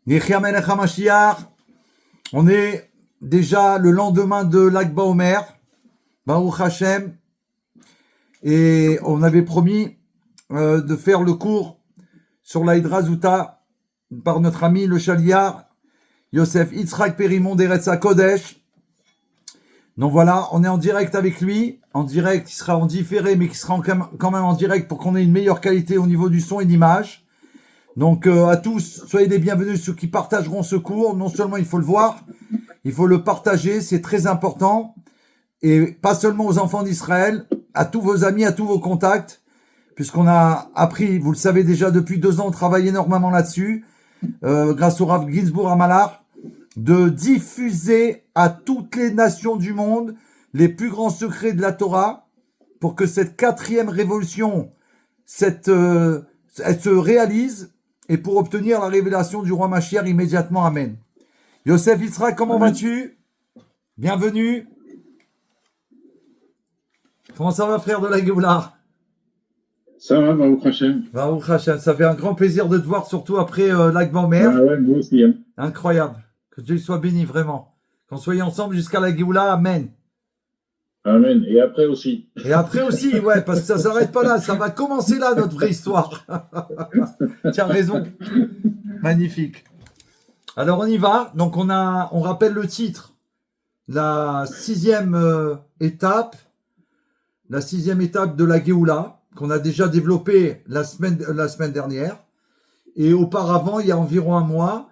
Yechia Melech HaMashiach, on est déjà le lendemain de l'Ag BaOmer, Baruch Hashem, et on avait promis de faire le cours sur la Hydra Zouta par notre ami le Chaliar, Yosef Yitzhak Perimon d'Eretz HaKodesh. Donc voilà, on est en direct avec lui, en direct, il sera en différé, mais qui sera quand même en direct pour qu'on ait une meilleure qualité au niveau du son et d'image. Donc à tous, soyez les bienvenus, ceux qui partageront ce cours. Non seulement il faut le voir, il faut le partager, c'est très important. Et pas seulement aux enfants d'Israël, à tous vos amis, à tous vos contacts, puisqu'on a appris, vous le savez déjà, depuis 2 ans, on travaille énormément là-dessus, grâce au Rav Ginsburg à Malach, de diffuser à toutes les nations du monde les plus grands secrets de la Torah, pour que cette 4e révolution, elle se réalise, et pour obtenir la révélation du roi Mashiach immédiatement. Amen. Yosef Yitzhak, comment vas-tu? Bienvenue. Comment ça va, frère de la Géoula? Ça va, Baruch Hashem. Baruch Hashem, ça fait un grand plaisir de te voir, surtout après l'Ag BaOmer. Ah ouais, moi aussi. Hein. Incroyable. Que Dieu soit béni, vraiment. Qu'on soit ensemble jusqu'à la Géoula. Amen. Amen. Et après aussi. Et après aussi, ouais, parce que ça s'arrête pas là. Ça va commencer là, notre vraie histoire. Tu as raison. Magnifique. Alors, on y va. Donc, on rappelle le titre. La 6e étape. La 6e étape de la Géoula, qu'on a déjà développée la semaine dernière. Et auparavant, il y a environ un mois,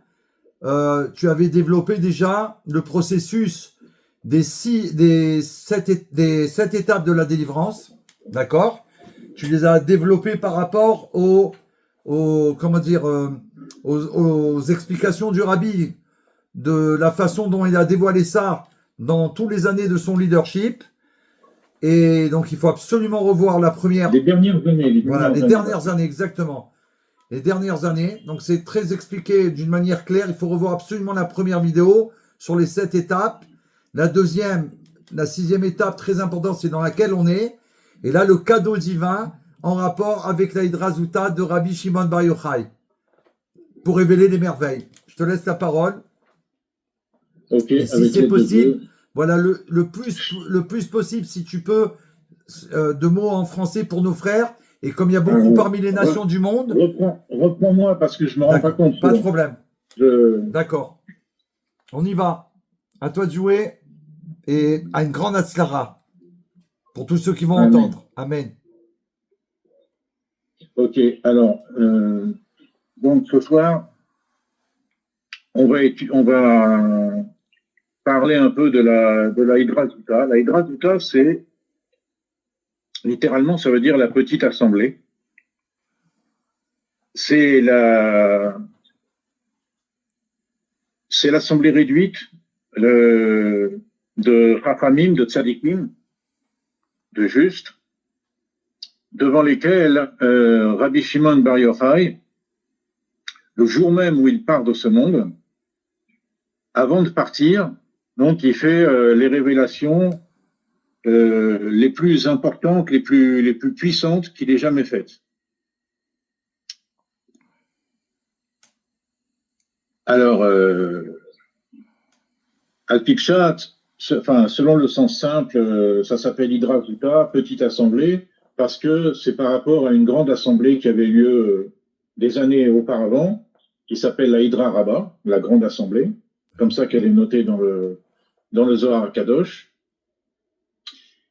tu avais développé déjà le processus des 7 étapes de la délivrance. D'accord? Tu les as développées par rapport aux explications du Rabbi, de la façon dont il a dévoilé ça dans toutes les années de son leadership. Et donc, il faut absolument revoir la première. Les dernières années. Les dernières années, exactement. Les dernières années. Donc, c'est très expliqué d'une manière claire. Il faut revoir absolument la première vidéo sur les 7 étapes. La deuxième, la 6e étape, très importante, c'est dans laquelle on est. Et là, le cadeau divin en rapport avec la Hydra Zouta de Rabbi Shimon Bar Yochai pour révéler les merveilles. Je te laisse la parole. Ok. Et si c'est possible, voilà, le plus possible, si tu peux, de mots en français pour nos frères. Et comme il y a beaucoup parmi les nations du monde... Reprends-moi parce que je ne me rends pas compte. Pas de problème. D'accord. On y va. À toi de jouer. Et à une grande atzlara. Pour tous ceux qui vont entendre. Amen. Ok. Alors, donc ce soir, on va parler un peu de la Hydra Zouta. La Hydra Zouta, c'est littéralement, ça veut dire la petite assemblée. C'est l'assemblée réduite de Chachamim, de Tzadikim, de justes, devant lesquels Rabbi Shimon Bar Yochai, le jour même où il part de ce monde, avant de partir, donc il fait les révélations les plus importantes, les plus puissantes qu'il ait jamais faites. Alors, Al-Pipshat, selon le sens simple, ça s'appelle Hydra Zouta, petite assemblée, parce que c'est par rapport à une grande assemblée qui avait lieu des années auparavant, qui s'appelle la Hydra Rabbah, la grande assemblée, comme ça qu'elle est notée dans le Zohar Kadosh.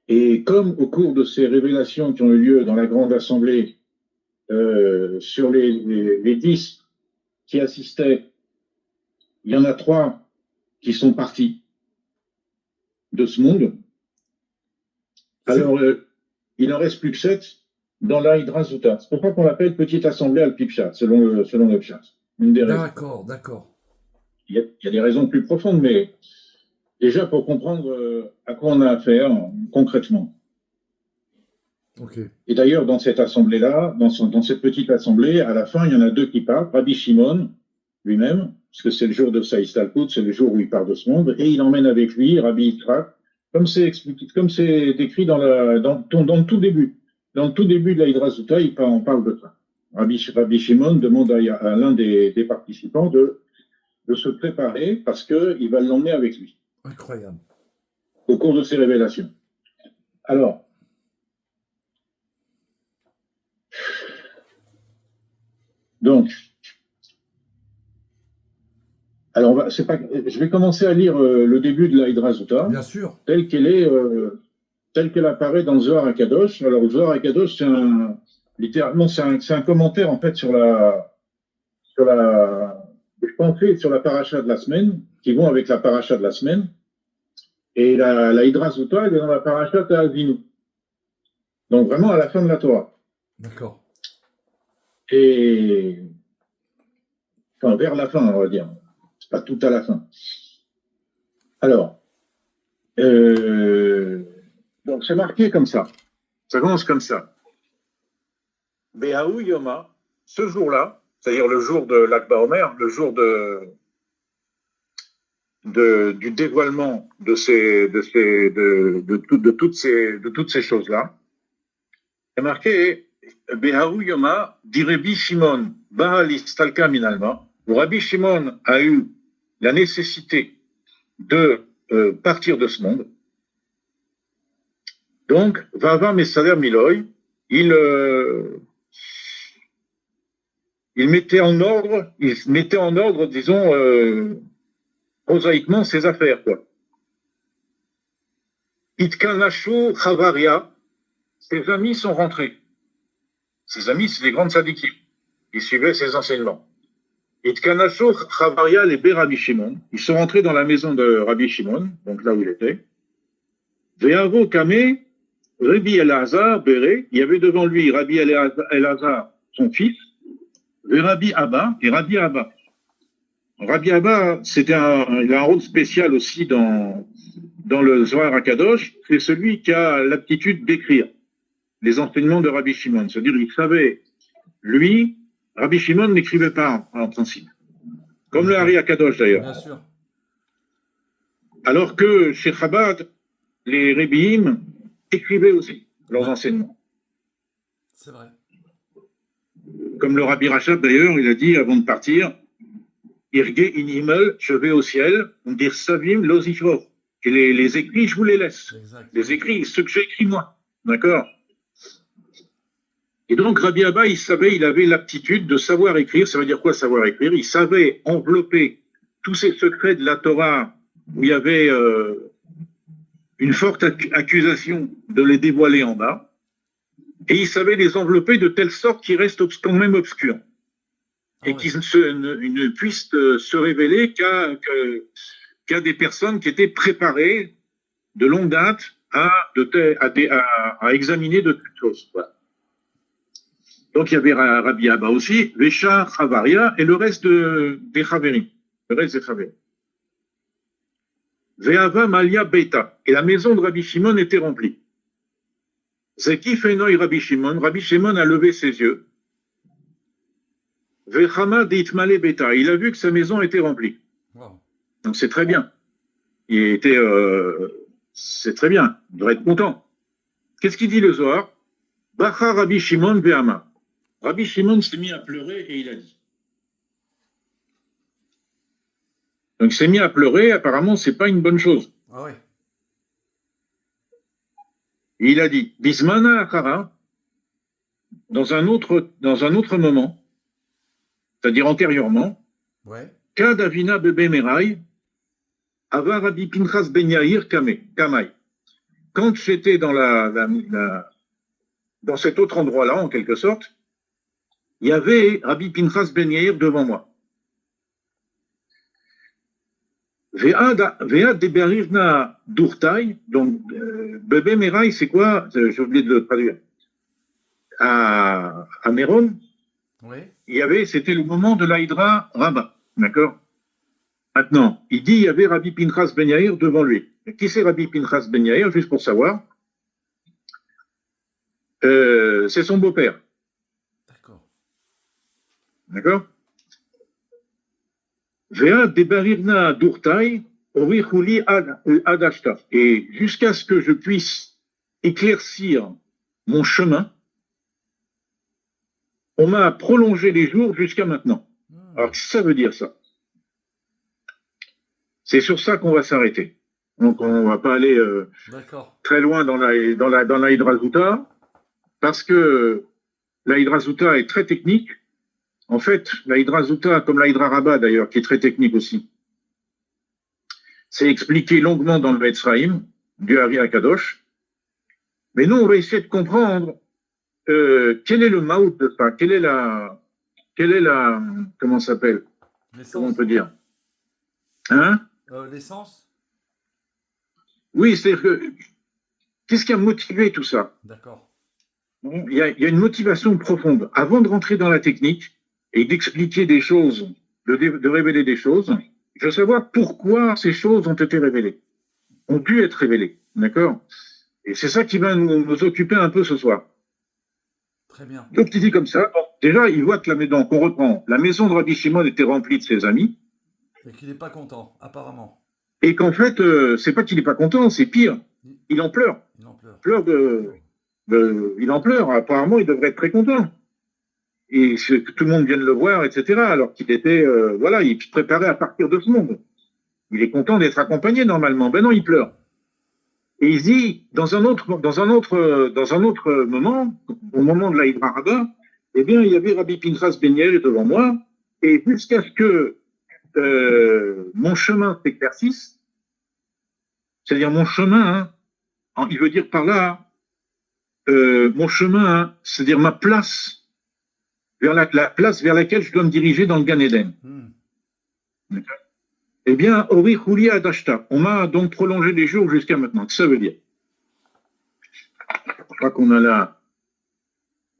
Et comme au cours de ces révélations qui ont eu lieu dans la grande assemblée, sur les 10 qui assistaient, il y en a 3 qui sont partis de ce monde. Alors, il en reste plus que 7 dans la Hydra Zouta. C'est pour ça qu'on l'appelle petite assemblée al-Pipshat, selon le Pshat. Une des raisons. D'accord. Il y a des raisons plus profondes, mais déjà pour comprendre à quoi on a affaire concrètement. Okay. Et d'ailleurs, dans cette assemblée-là, dans cette petite assemblée, à la fin, il y en a 2 qui partent. Rabbi Shimon lui-même, parce que c'est le jour de sa Istalkut, c'est le jour où il part de ce monde, et il emmène avec lui Rabbi Yitzhak, comme c'est décrit dans le tout début. Dans le tout début de la Hydra Zouta, on parle de ça. Rabbi Shimon demande à l'un des participants de de se préparer parce qu'il va l'emmener avec lui Incroyable. au cours de ses révélations. Alors, donc, alors je vais commencer à lire le début de l'Aïdra Zouta, Bien sûr. telle qu'elle apparaît dans le Zohar HaKadosh. Alors, le Zohar HaKadosh, littéralement, c'est un commentaire, en fait, je pensais sur la paracha de la semaine, qui vont avec la paracha de la semaine. Et la Hydra Zouta, elle est dans la paracha Ta'azinu. Donc, vraiment à la fin de la Torah. D'accord. Et, enfin, vers la fin, on va dire. C'est pas tout à la fin. Alors, donc, c'est marqué comme ça. Ça commence comme ça. Behaou Yoma, ce jour-là, c'est-à-dire le jour de l'Akba Omer, le jour du dévoilement de toutes ces choses-là, c'est marqué Behaou Yoma di Rabbi Shimon Baal Istalka Minalma, où Rabbi Shimon a eu la nécessité de partir de ce monde. Donc, Vava Mesader Miloy, il mettait en ordre, disons, prosaïquement, ses affaires, quoi. Itkanashu Chavaria, ses amis sont rentrés. Ses amis, c'est les grandes sadikim. Ils suivaient ses enseignements. Itkanashu Chavaria, les Rabbi Shimon. Ils sont rentrés dans la maison de Rabbi Shimon, donc là où il était. Ve'avo Kame, Rabbi Elazar, Béré. Il y avait devant lui Rabbi Elazar, son fils, Rabbi Abba et Rabbi Abba. Rabbi Abba, il a un rôle spécial aussi dans le Zohar HaKadosh, c'est celui qui a l'aptitude d'écrire les enseignements de Rabbi Shimon. C'est-à-dire, il savait, lui, Rabbi Shimon n'écrivait pas en principe. Comme le Hari HaKadosh d'ailleurs. Bien sûr. Alors que chez Chabad, les Rebbiim écrivaient aussi leurs enseignements. C'est vrai. Comme le Rabbi Rachab d'ailleurs, il a dit avant de partir, Irge in Himmel, je vais au ciel, on dit Savim Lozifrov. Et les écrits, je vous les laisse. Exact. Les écrits, ceux que j'ai écrits moi. D'accord? Et donc, Rabbi Abba, il avait l'aptitude de savoir écrire. Ça veut dire quoi, savoir écrire? Il savait envelopper tous ces secrets de la Torah où il y avait une forte accusation de les dévoiler en bas. Et il savait les envelopper de telle sorte qu'ils restent quand même obscurs. Et qu'ils ne puissent se révéler qu'à des personnes qui étaient préparées de longue date à examiner de telles choses. Voilà. Donc il y avait Rabbi Abba aussi, Vesha, Chavaria et le reste des Chaverim. Le reste des Chaverim. Ve'ava Malia Beta. Et la maison de Rabbi Shimon était remplie. Zeki Fenoi Rabbi Shimon a levé ses yeux. Ve'chama Deitmale Beta. Il a vu que sa maison était remplie. Wow. Donc c'est très bien. C'est très bien. Il devrait être content. Qu'est-ce qu'il dit le Zohar? Bacha Rabbi Shimon Ve'ama. Rabbi Shimon s'est mis à pleurer et il a dit. Donc il s'est mis à pleurer, apparemment c'est pas une bonne chose. Ah ouais. Et il a dit, Bismana Akara, dans un autre moment, c'est-à-dire antérieurement, Ouais. Kad Avina Bebe Merai, Ava Rabbi Pinchas Ben Yair Kamai. Quand j'étais dans dans cet autre endroit-là, en quelque sorte, il y avait Rabbi Pinchas Ben Yair devant moi. Ve'ad deberirna durtai, donc Bebe Merai, c'est quoi? J'ai oublié de le traduire. À Méron, oui. C'était le moment de l'Aïdra Rabbah, d'accord? Maintenant, il dit il y avait Rabbi Pinchas Ben Yair devant lui. Qui c'est Rabbi Pinchas Ben Yair, juste pour savoir? C'est son beau-père. D'accord. D'accord? Vea debarirna durtai orichuli adashta. Et jusqu'à ce que je puisse éclaircir mon chemin, on m'a prolongé les jours jusqu'à maintenant. Alors, qu'est-ce que ça veut dire, ça? C'est sur ça qu'on va s'arrêter. Donc, on va pas aller D'accord. très loin dans la Hydra Zouta, parce que la Hydra Zouta est très technique. En fait, la Hydra Zouta, comme la Hydra Rabbah d'ailleurs, qui est très technique aussi, c'est expliqué longuement dans le Metzraïm, du Hari Akadosh. Mais nous, on va essayer de comprendre quel est le maout de ça, quelle est la, comment ça s'appelle, comment on peut dire, hein? L'essence? Oui, c'est-à-dire que, qu'est-ce qui a motivé tout ça? D'accord. Il y a une motivation profonde. Avant de rentrer dans la technique et d'expliquer des choses, de révéler des choses, je veux savoir pourquoi ces choses ont été révélées, ont dû être révélées, d'accord? Et c'est ça qui va nous occuper un peu ce soir. Très bien. Donc, il dit comme ça, bon, déjà, il voit que qu'on reprend, la maison de Rabbi Shimon était remplie de ses amis, Et qu'il n'est pas content, apparemment. et qu'en fait, c'est pas qu'il n'est pas content, c'est pire, il en pleure. Il en pleure. Il en pleure, apparemment, il devrait être très content. Et que tout le monde vienne le voir, etc., alors qu'il était, voilà, il se préparait à partir de ce monde. Il est content d'être accompagné, normalement. Ben non, il pleure. Et il dit, dans un autre moment, au moment de la Hydra Rabbah, eh bien, il y avait Rabbi Pinchas Ben Yair devant moi, et jusqu'à ce que mon chemin s'éclaircisse, c'est-à-dire mon chemin, hein, il veut dire par là, mon chemin, hein, c'est-à-dire ma place, vers la place vers laquelle je dois me diriger dans le Gan Eden. Eh bien, Ori Chulia Adashta, on m'a donc prolongé les jours jusqu'à maintenant. Qu'est-ce que ça veut dire? Je crois qu'on a là.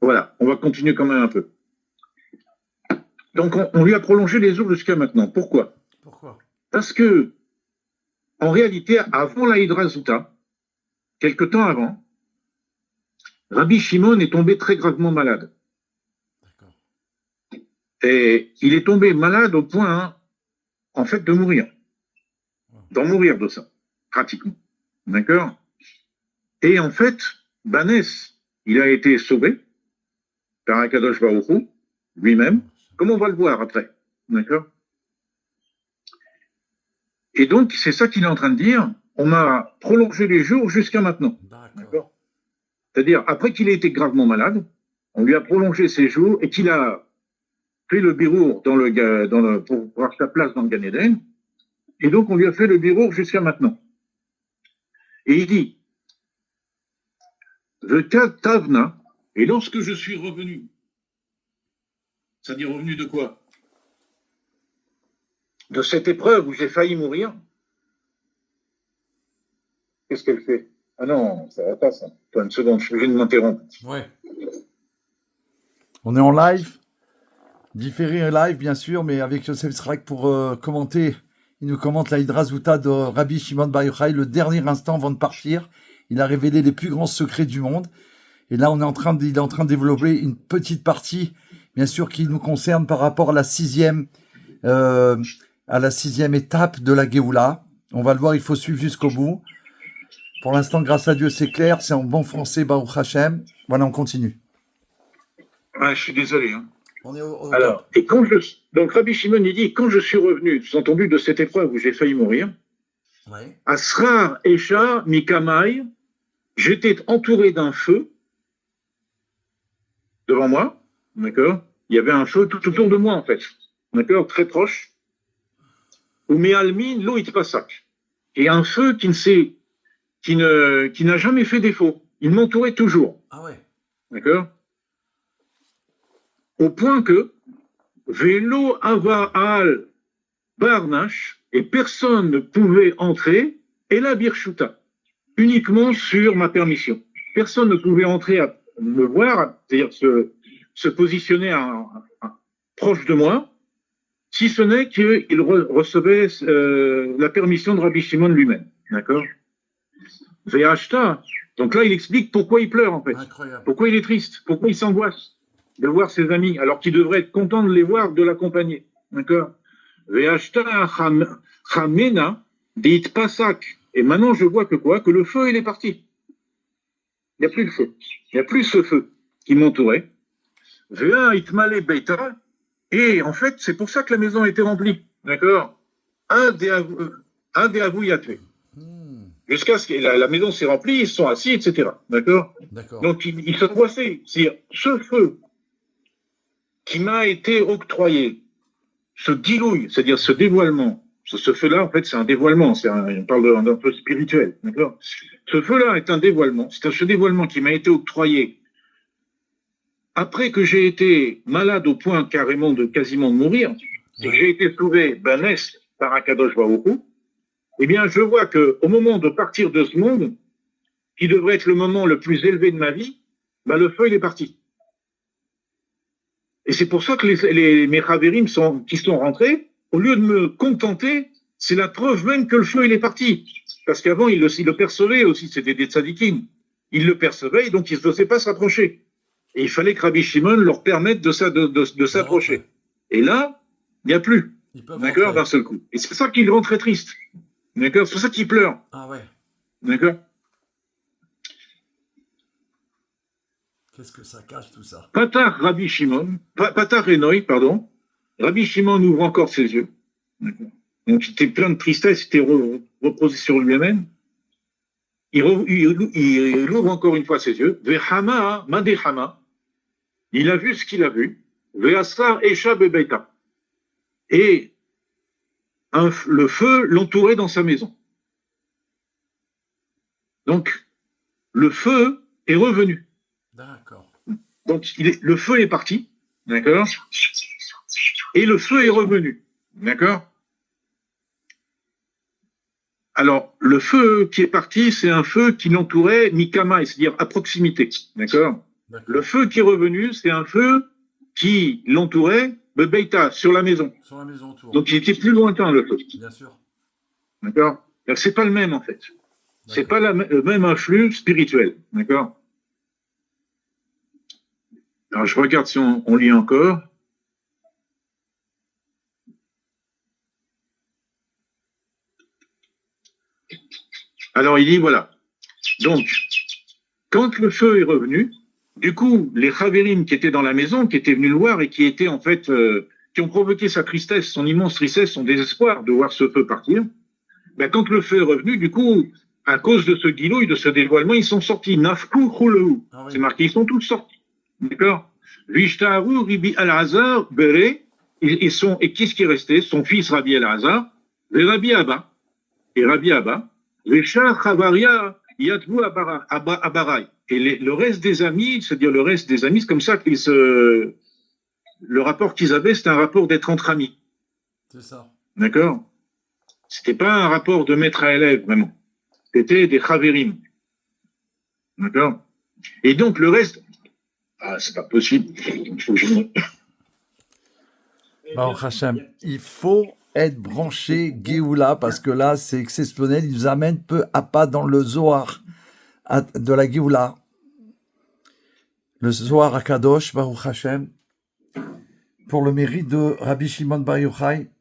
Voilà, on va continuer quand même un peu. Donc, on lui a prolongé les jours jusqu'à maintenant. Pourquoi? Pourquoi? Parce que, en réalité, avant la Hydra Zouta, quelque temps avant, Rabbi Shimon est tombé très gravement malade. D'accord. Et il est tombé malade au point, hein, en fait, de mourir. D'en mourir de ça, pratiquement. D'accord? Et en fait, Banès, il a été sauvé par Akadosh Baruch Hu, lui-même, comme on va le voir après. D'accord? Et donc, c'est ça qu'il est en train de dire. On m'a prolongé les jours jusqu'à maintenant. D'accord? C'est-à-dire, après qu'il ait été gravement malade, on lui a prolongé ses jours et qu'il a fait le birour pour avoir sa place dans le Gan Eden. Et donc, on lui a fait le birour jusqu'à maintenant. Et il dit, le Tavna, et lorsque je suis revenu, c'est-à-dire revenu de quoi? De cette épreuve où j'ai failli mourir. Qu'est-ce qu'elle fait? Ah non, ça va pas ça. Attends une seconde, je suis obligé de m'interrompre. Ouais. On est en live, différé live bien sûr, mais avec Yosef Srak pour commenter. Il nous commente la Hydra Zouta de Rabbi Shimon Bar Yochai, le dernier instant avant de partir. Il a révélé les plus grands secrets du monde. Et là, il est en train de développer une petite partie, bien sûr, qui nous concerne par rapport à la sixième étape de la Géoula. On va le voir, il faut suivre jusqu'au bout. Pour l'instant, grâce à Dieu, c'est clair, c'est en bon français, Baruch Hashem. Voilà, on continue. Ouais, je suis désolé. Hein. On est au Alors, donc Rabbi Shimon, il dit, quand je suis revenu, sous-entendu de cette épreuve où j'ai failli mourir, ouais. Asrar Esha Mikamai, j'étais entouré d'un feu devant moi, d'accord? Il y avait un feu tout autour de moi, en fait, d'accord? Très proche. Ou Mealmin Lo Itpasak. Et un feu qui n'a jamais fait défaut. Il m'entourait toujours. Ah ouais. D'accord? Au point que Velo Ava Al Barnash, et personne ne pouvait entrer, et la Birshuta, uniquement sur ma permission. Personne ne pouvait entrer à me voir, c'est-à-dire se positionner proche de moi, si ce n'est qu'il recevait la permission de Rabbi Shimon lui-même. D'accord? Ve'ashta. Donc là, il explique pourquoi il pleure, en fait. Incroyable. Pourquoi il est triste, pourquoi il s'angoisse de voir ses amis, alors qu'il devrait être content de les voir, de l'accompagner. D'accord? Ve'ashta chamena dit pasak. Et maintenant, je vois que quoi? Que le feu, il est parti. Il n'y a plus de feu. Il n'y a plus ce feu qui m'entourait. Ve'a itmale beita. Et en fait, c'est pour ça que la maison a été remplie. D'accord? un des Avouyatvé. Hmm. Jusqu'à ce que la maison s'est remplie, ils se sont assis, etc. D'accord? D'accord. Donc, ils se coinçaient. C'est-à-dire, ce feu qui m'a été octroyé, ce gilouille, c'est-à-dire ce dévoilement, ce feu-là, en fait, c'est un dévoilement, on parle d'un feu spirituel, d'accord? Ce feu-là est un dévoilement, c'est ce dévoilement qui m'a été octroyé après que j'ai été malade au point carrément de quasiment de mourir, et que j'ai été sauvé, Banès, par Akadosh Baruch Hu, eh bien, je vois qu'au moment de partir de ce monde, qui devrait être le moment le plus élevé de ma vie, ben, le feu, il est parti. Et c'est pour ça que mes Chaverim qui sont rentrés, au lieu de me contenter, c'est la preuve même que le feu, il est parti. Parce qu'avant, ils le percevaient aussi, c'était des tzadikim. Ils le percevaient, donc ils ne osaient pas s'approcher. Et il fallait que Rabbi Shimon leur permette de s'approcher. Et là, il n'y a plus. D'accord, d'un seul coup. Et c'est pour ça qu'ils rendent très tristes. D'accord, c'est pour ça qu'ils pleurent. Ah ouais. D'accord. Qu'est-ce que ça cache tout ça? Patar Renoy, pardon. Rabbi Shimon ouvre encore ses yeux. D'accord. Donc il était plein de tristesse, il était reposé sur lui-même. Il ouvre encore une fois ses yeux. Vehama, Madehama. Il a vu ce qu'il a vu. Veasar Esha Bebeita. Et le feu l'entourait dans sa maison. Donc, le feu est revenu. D'accord. Donc, le feu est parti. D'accord? Et le feu est revenu. D'accord? Alors, le feu qui est parti, c'est un feu qui l'entourait Mikama, c'est-à-dire à proximité. D'accord? Le feu qui est revenu, c'est un feu qui l'entourait Bebeita, sur la maison. Sur la maison autour. Donc, il était plus lointain, le feu. Bien sûr. D'accord? C'est pas le même, en fait. C'est pas le même influx spirituel. D'accord? Alors, je regarde si on lit encore. Alors, il dit, voilà. Donc, quand le feu est revenu, du coup, les Chaverim qui étaient dans la maison, qui étaient venus le voir et qui étaient, en fait, qui ont provoqué sa tristesse, son immense tristesse, son désespoir de voir ce feu partir, ben, quand le feu est revenu, du coup, à cause de ce guilouille, de ce dévoilement, ils sont sortis. Nafku Khuleu. Ah oui. C'est marqué, ils sont tous sortis. D'accord? Vishtaru Ribi Al-Hazar, Béré, et qu'est-ce qui est resté? Son fils Rabbi Al-Hazar, et Rabbi Abba. Et Rabbi Abba, Richard Chavaria, Yatvu Abarai. Et le reste des amis, c'est-à-dire le reste des amis, c'est comme ça le rapport qu'ils avaient, c'était un rapport d'être entre amis. C'est ça. D'accord? C'était pas un rapport de maître à élève, vraiment. C'était des Chaverim. D'accord? Et donc, le reste, c'est pas possible. Il faut que je... Baruch Hashem, il faut être branché Géoula parce que là, c'est exceptionnel. Il nous amène peu à pas dans le Zohar de la Géoula. Le Zohar Akadosh, Baruch Hashem, pour le mérite de Rabbi Shimon Bar Yochai,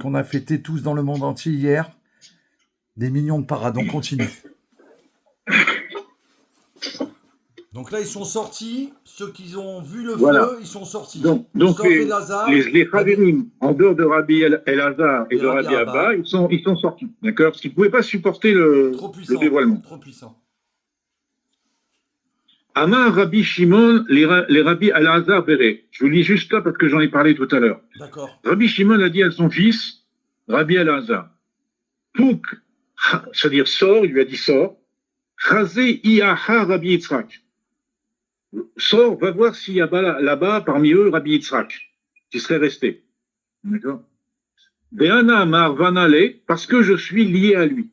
qu'on a fêté tous dans le monde entier hier. Des millions de parades. On continue. Donc là, ils sont sortis. Ceux qui ont vu le Voilà. feu, ils sont sortis. Donc Sauf les Elazar, Chaverim, en dehors de Rabbi Elazar et Et de Rabbi Rabbi Abba. Abba, ils sont sortis. D'accord? Parce qu'ils ne pouvaient pas supporter le trop puissant. dévoilement. Trop puissant. Amar Rabbi Shimon, les Rabbi Elazar Béré. Je vous lis juste là parce que j'en ai parlé tout à l'heure. D'accord. Rabbi Shimon a dit à son fils, Rabbi Elazar, Pouk, c'est-à-dire sors, il lui a dit sors, Chazé Iaha Rabbi Yitzhak. Sors, va voir s'il y a là-bas, parmi eux, Rabbi Yitzhak, qui serait resté. D'accord? Ve'ana Amar Vanale, parce que je suis lié à lui.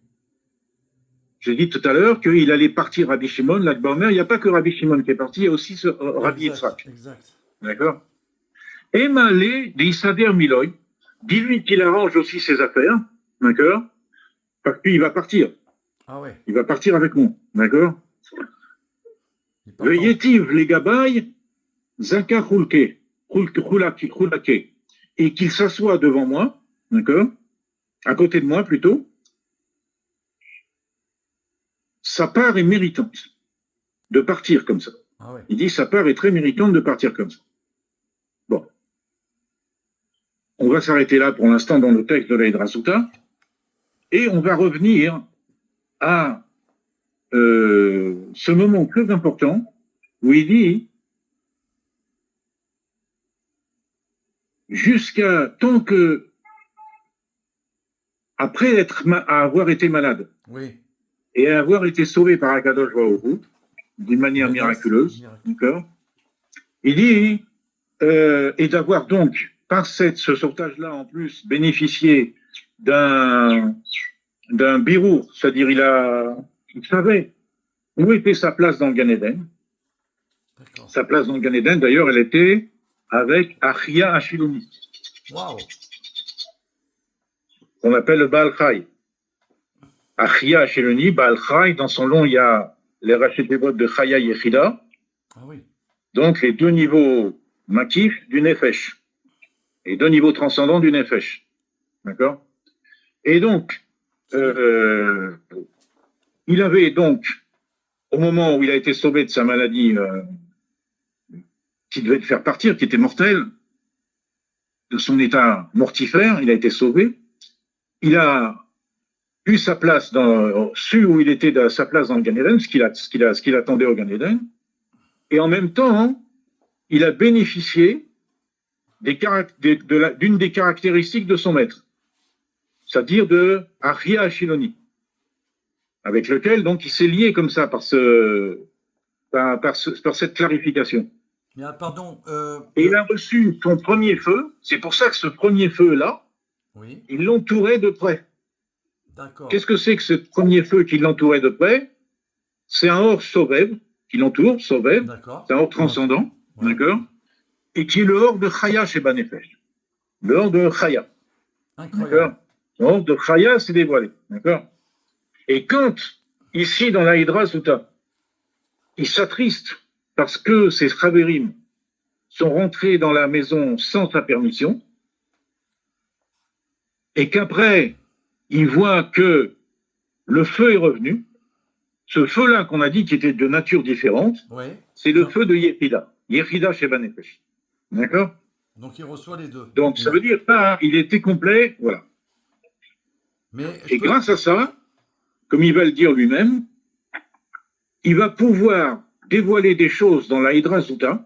J'ai dit tout à l'heure qu'il allait partir Rabbi Shimon, Lag Baomer. Il n'y a pas que Rabbi Shimon qui est parti, il y a aussi ce Rabbi Yitzhak. Exact. D'accord? Emale d'Issader Miloy, dis-lui qu'il arrange aussi ses affaires, d'accord? Parce qu'il va partir. Ah ouais. Il va partir avec moi, d'accord? Le Yetiv, les Gabaï, Zaka Khulke, et qu'il s'assoit devant moi, d'accord? À côté de moi plutôt. Sa part est méritante de partir comme ça. Ah ouais. Il dit sa part est très méritante de partir comme ça. Bon. On va s'arrêter là pour l'instant dans le texte de l'Aïdra Souta. Et on va revenir à ce moment très important où il dit jusqu'à tant que après avoir été malade Oui. et avoir été sauvé par Akadosh Baruch Hu d'une manière miraculeuse, d'accord. Il dit et d'avoir donc par ce sauvetage-là en plus bénéficié d'un birour, c'est-à-dire il savait où était sa place dans le Gan Eden. D'accord. Sa place dans le Gan Eden, d'ailleurs, elle était avec Achia Ashiloni, Waouh. qu'on appelle le Baal Chai. Achia Ashiloni, Baal Chai, dans son nom, il y a les rachetébot de Chaya Yechida, Ah oui. donc les deux niveaux makif du Nefesh, et deux niveaux transcendants du Nefesh. D'accord. Et donc, il avait donc, au moment où il a été sauvé de sa maladie qui devait le faire partir, qui était mortelle, de son état mortifère, il a été sauvé. Il a eu sa place su où il était sa place dans le Gan Eden, ce qu'il attendait au Gan Eden. Et en même temps, il a bénéficié d'une des caractéristiques de son maître, c'est-à-dire de Achia Ashiloni, avec lequel donc il s'est lié comme ça par cette clarification. Mais pardon. Et il a reçu son premier feu. C'est pour ça que ce premier feu-là, Oui. il l'entourait de près. D'accord. Qu'est-ce que c'est que ce premier feu qui l'entourait de près? C'est un or Sovev qui l'entoure, Sovev. D'accord. C'est un or transcendant, Ouais. d'accord? Et qui est le or de Chaya chez Banefesh. Le or de Chaya. Incroyable. D'accord? Le or de Chaya s'est dévoilé. D'accord? Et quand, ici dans la Hydra Sutta, il s'attriste parce que ces Chaverim sont rentrés dans la maison sans sa permission, et qu'après, il voit que le feu est revenu. Ce feu-là qu'on a dit qui était de nature différente, Oui. c'est le feu de Yechida. Yechida chez Banefesh. D'accord? Donc il reçoit les deux. Donc ça veut dire ça, il était complet, voilà. Mais Et grâce à ça, comme il va le dire lui-même, il va pouvoir dévoiler des choses dans la Hydra Sutta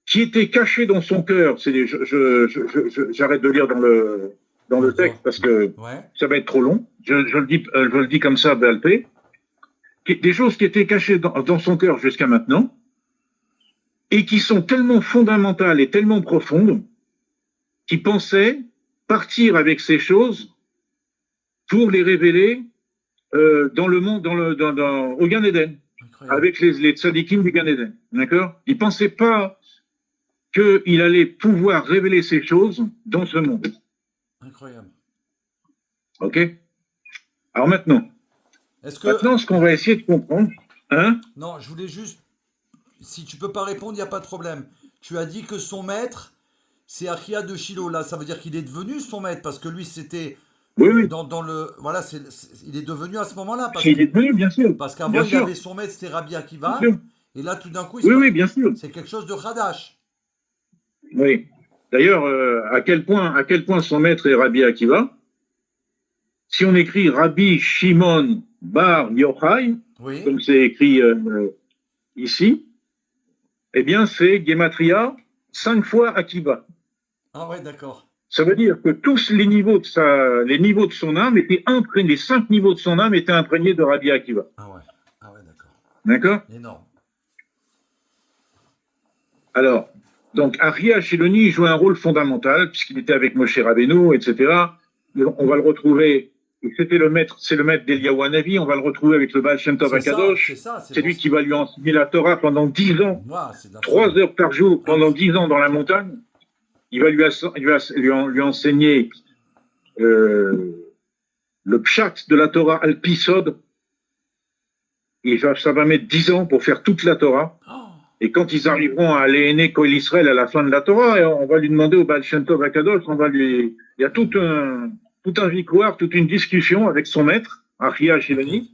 qui étaient cachées dans son cœur. J'arrête de lire dans le texte parce que ouais. ça va être trop long. Je le dis comme ça, Balpé. Des choses qui étaient cachées dans son cœur jusqu'à maintenant et qui sont tellement fondamentales et tellement profondes qu'il pensait partir avec ces choses pour les révéler dans le monde, au Gan Eden, avec les tzadikim du Gan Eden. D'accord? Il ne pensait pas qu'il allait pouvoir révéler ces choses dans ce monde. Incroyable. OK? Alors maintenant, ce qu'on va essayer de comprendre, hein? Non, je voulais juste, si tu peux pas répondre, il n'y a pas de problème. Tu as dit que son maître, c'est Achia de Shiloh. Là, ça veut dire qu'il est devenu son maître, parce que lui, c'était oui. Dans le... Voilà, il est devenu à ce moment-là. Il est devenu, bien sûr. Parce qu'avant, il avait son maître, c'était Rabbi Akiva. Et là, tout d'un coup, oui, bien sûr. C'est quelque chose de Hadash. Oui. D'ailleurs, à quel point son maître est Rabbi Akiva, si on écrit Rabbi Shimon Bar Yochai, comme c'est écrit ici, eh bien, c'est Gematria 5 fois Akiva. Ah ouais, d'accord. Ça veut dire que tous les niveaux de son âme étaient imprégnés, les 5 niveaux de son âme étaient imprégnés de Rabbi Akiva. Ah ouais, d'accord. D'accord? Énorme. Alors, donc, Achia Shiloni jouait un rôle fondamental, puisqu'il était avec Moshe Rabbeinu, etc. On va le retrouver, c'est le maître d'Eliyahu Hanavi, on va le retrouver avec le Baal Shem Tov Akadosh. C'est lui qui va lui enseigner la Torah pendant 10 ans, 3 heures par jour, pendant 10 ans dans la montagne. Il va lui enseigner le pshat de la Torah al-Pisod. Et ça va mettre 10 ans pour faire toute la Torah. Et quand ils arriveront à Léhéné Koil Israël à la fin de la Torah, on va lui demander au Baal Shem Tov Akadosh, il y a tout un victoire, toute une discussion avec son maître, Achia Shiloni,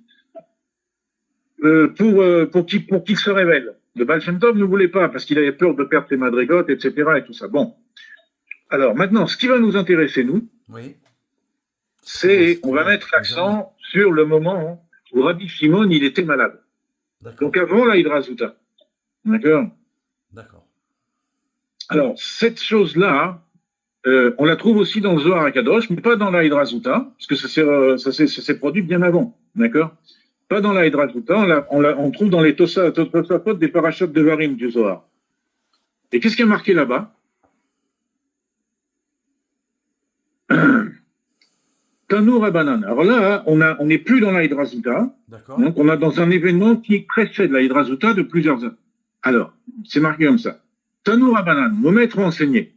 pour qu'il se révèle. Le Baal Shem Tov ne voulait pas, parce qu'il avait peur de perdre ses madrigotes, etc. et tout ça. Bon. Alors maintenant, ce qui va nous intéresser, nous, on va mettre l'accent sur le moment où Rabbi Shimon, il était malade. D'accord. Donc avant la Hydrazuta. D'accord? D'accord. Alors, cette chose-là, on la trouve aussi dans le Zohar HaKadosh, mais pas dans la Hydrazuta, parce que ça s'est produit bien avant. D'accord? Pas dans la Hydrazuta, on trouve dans les Tosafot des parachutes de Varim du Zohar. Et qu'est-ce qui est marqué là-bas? Tanour Rabanan. Alors là, on n'est plus dans la Hydrazuta, D'accord. donc on est dans un événement qui précède la Hydrazuta de plusieurs ans. Alors, c'est marqué comme ça. Tanour Rabanan, nos maîtres ont enseigné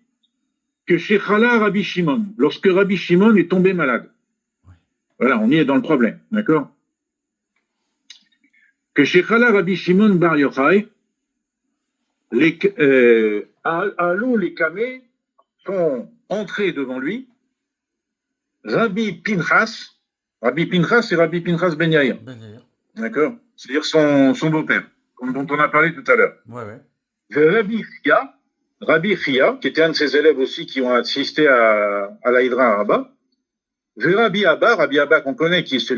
que chez Chala Rabbi Shimon, lorsque Rabbi Shimon est tombé malade, Oui. voilà, on y est dans le problème, d'accord? Que chez Chala Rabbi Shimon Bar Yochai, les Kamé sont entrés devant lui, Rabbi Pinchas c'est Rabbi Pinchas Ben Yair, Ben Yair. d'accord? C'est-à-dire son beau-père, dont on a parlé tout à l'heure. Ouais, ouais. Rabbi Chia, qui était un de ses élèves aussi qui ont assisté à la Hydra Araba, Rabbi Abba qu'on connaît, qui c'est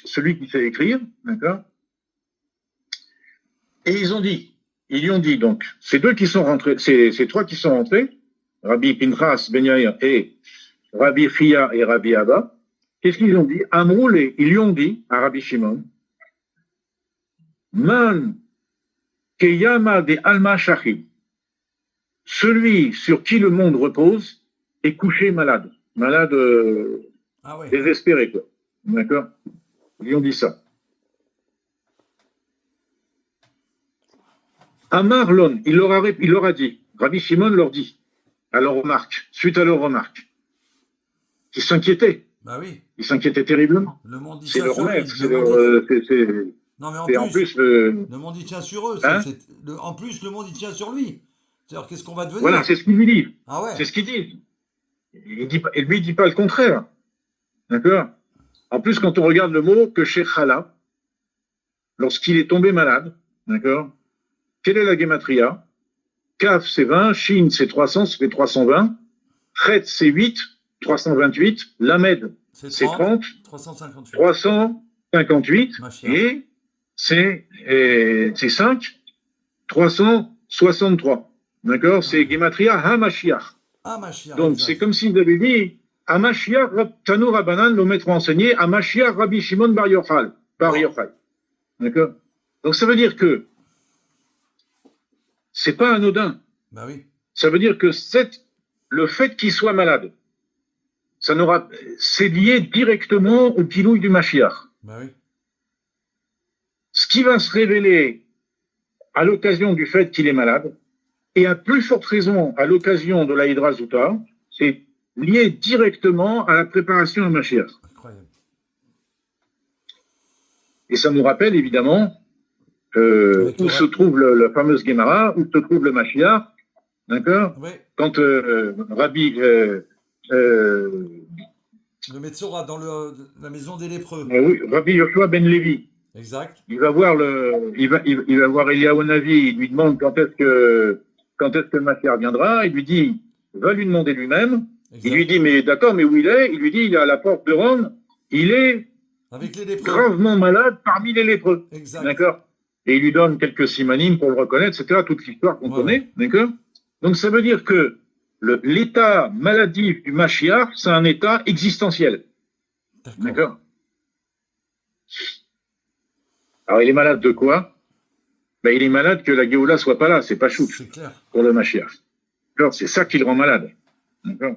celui qui sait écrire, d'accord? Et ils lui ont dit donc, ces trois qui sont rentrés, Rabbi Pinchas Ben Yair et Rabbi Chia et Rabbi Abba, qu'est-ce qu'ils ont dit? Ils lui ont dit à Rabbi Shimon, Man Keyama de Alma Shachim, celui sur qui le monde repose est couché malade. Malade Ah ouais. désespéré, quoi. D'accord? Ils lui ont dit ça. Amar Lon, il leur a dit, Rabbi Shimon leur dit, suite à leurs remarques, qu'ils s'inquiétaient. Bah oui. Ils s'inquiétaient terriblement. Le monde dit C'est ça leur sur lui. maître. Non, mais Et en plus, le monde il tient sur eux. Hein? En plus, le monde il tient sur lui. C'est-à-dire, qu'est-ce qu'on va devenir? voilà, c'est ce qu'ils lui disent. Ah ouais. C'est ce qu'ils disent. Il lui dit pas le contraire. D'accord? En plus, quand on regarde le mot que chez Chala, lorsqu'il est tombé malade, d'accord? Quelle est la gématria? Kaf, c'est 20, Shin, c'est 300, ça fait 320. Chet, c'est 8, 328. Lamed, c'est 30, 358. 358. Mashiach. Et c'est 5, 363. D'accord? C'est Gematria HaMashiach. Ah, Mashiach. Donc, exact. c'est comme s'il avait dit HaMashiach, Tanu Rabbanan, nos maîtres ont enseigné, HaMashiach Rabbi Shimon Bar Yochai. D'accord? Donc, ça veut dire que c'est pas anodin. Bah oui. Ça veut dire que le fait qu'il soit malade, c'est lié directement au pilouille du Mashiach. Bah oui. Ce qui va se révéler à l'occasion du fait qu'il est malade, et à plus forte raison à l'occasion de la Hydrazuta, c'est lié directement à la préparation à Mashiach. Incroyable. Et ça nous rappelle évidemment où se trouve la fameuse Gemara, où se trouve le Mashiach, d'accord? Oui. Quand Rabbi Le Metzora dans la maison des lépreux. oui, Rabbi Yoshua ben Levi, Exact. il va voir Eliyahu Navi, il lui demande quand est-ce que le Mashiach viendra, il lui dit, va lui demander lui-même. Exact. Il lui dit, mais d'accord, mais où il est? Il lui dit, il est à la porte de Rome, il est Avec les lépreux. gravement malade parmi les lépreux. Exact. D'accord? Et il lui donne quelques simanimes pour le reconnaître, etc., toute l'histoire qu'on connaît, d'accord? Donc ça veut dire que l'état maladif du Mashiach, c'est un état existentiel. D'accord? Alors il est malade de quoi? Ben, il est malade que la Géoula soit pas là, c'est pas chou C'est clair. pour le Mashiach. D'accord? C'est ça qui le rend malade. D'accord?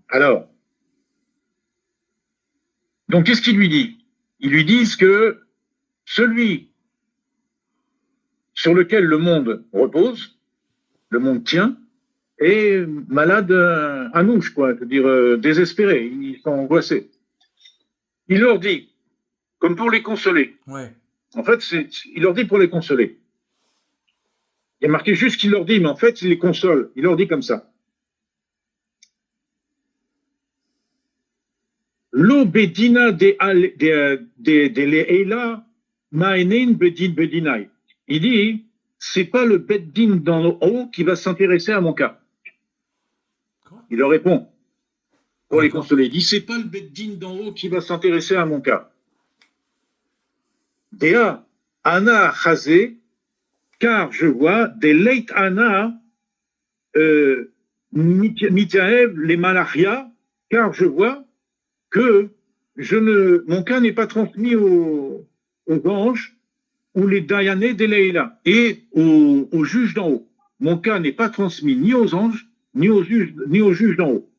Alors, donc qu'est-ce qu'il lui dit? Ils lui disent que celui sur lequel le monde repose, le monde tient, est malade à nouche, quoi, je veux dire désespéré, ils sont angoissés. Il leur dit, comme pour les consoler. Ouais. En fait, il leur dit pour les consoler. Il y a marqué juste qu'il leur dit, mais en fait, il les console. Il leur dit comme ça. Lo bedina de le'ela ma'enin bedin bedinai. Il dit, c'est pas le beddin dans le haut qui va s'intéresser à mon cas. Quoi? Il leur répond, pour les D'accord. consoler. Il dit, c'est pas le Beddin d'en haut qui va s'intéresser à mon cas. Dea, Ana Chazé, car je vois des leit Ana, Mitaev, les Malachia, car je vois que mon cas n'est pas transmis aux anges ou les Dayanés des Leïla et aux juges d'en haut. Mon cas n'est pas transmis ni aux anges, ni aux juges d'en haut.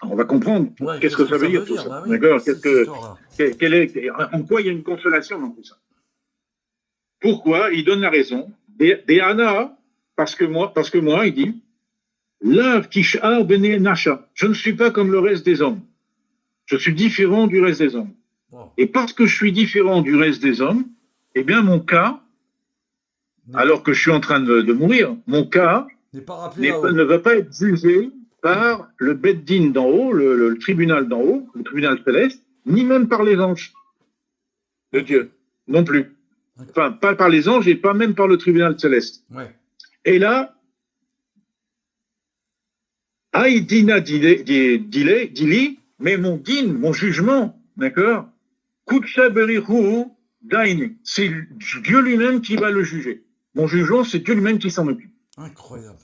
Alors, on va comprendre Ouais, qu'est-ce que ça veut dire tout dire? ça. Bah oui, D'accord? cette histoire-là. En quoi il y a une consolation dans tout ça? Pourquoi? Il donne la raison. Des Ana, parce que moi, il dit, Lav Tish'ar Bene Nasha. Je ne suis pas comme le reste des hommes. Je suis différent du reste des hommes. Wow. Et parce que je suis différent du reste des hommes, eh bien, mon cas, alors que je suis en train de mourir, mon cas N'est pas rappelé là-haut. ne va pas être jugé par le Beddin d'en haut, le tribunal d'en haut, le tribunal céleste, ni même par les anges de Dieu, non plus. Enfin, pas par les anges et pas même par le tribunal céleste. Ouais. Et là, Aïdina Dili, mais mon din, mon jugement, d'accord, Kutsha Berihu Daini, c'est Dieu lui-même qui va le juger. Mon jugement, c'est Dieu lui-même qui s'en occupe. Incroyable.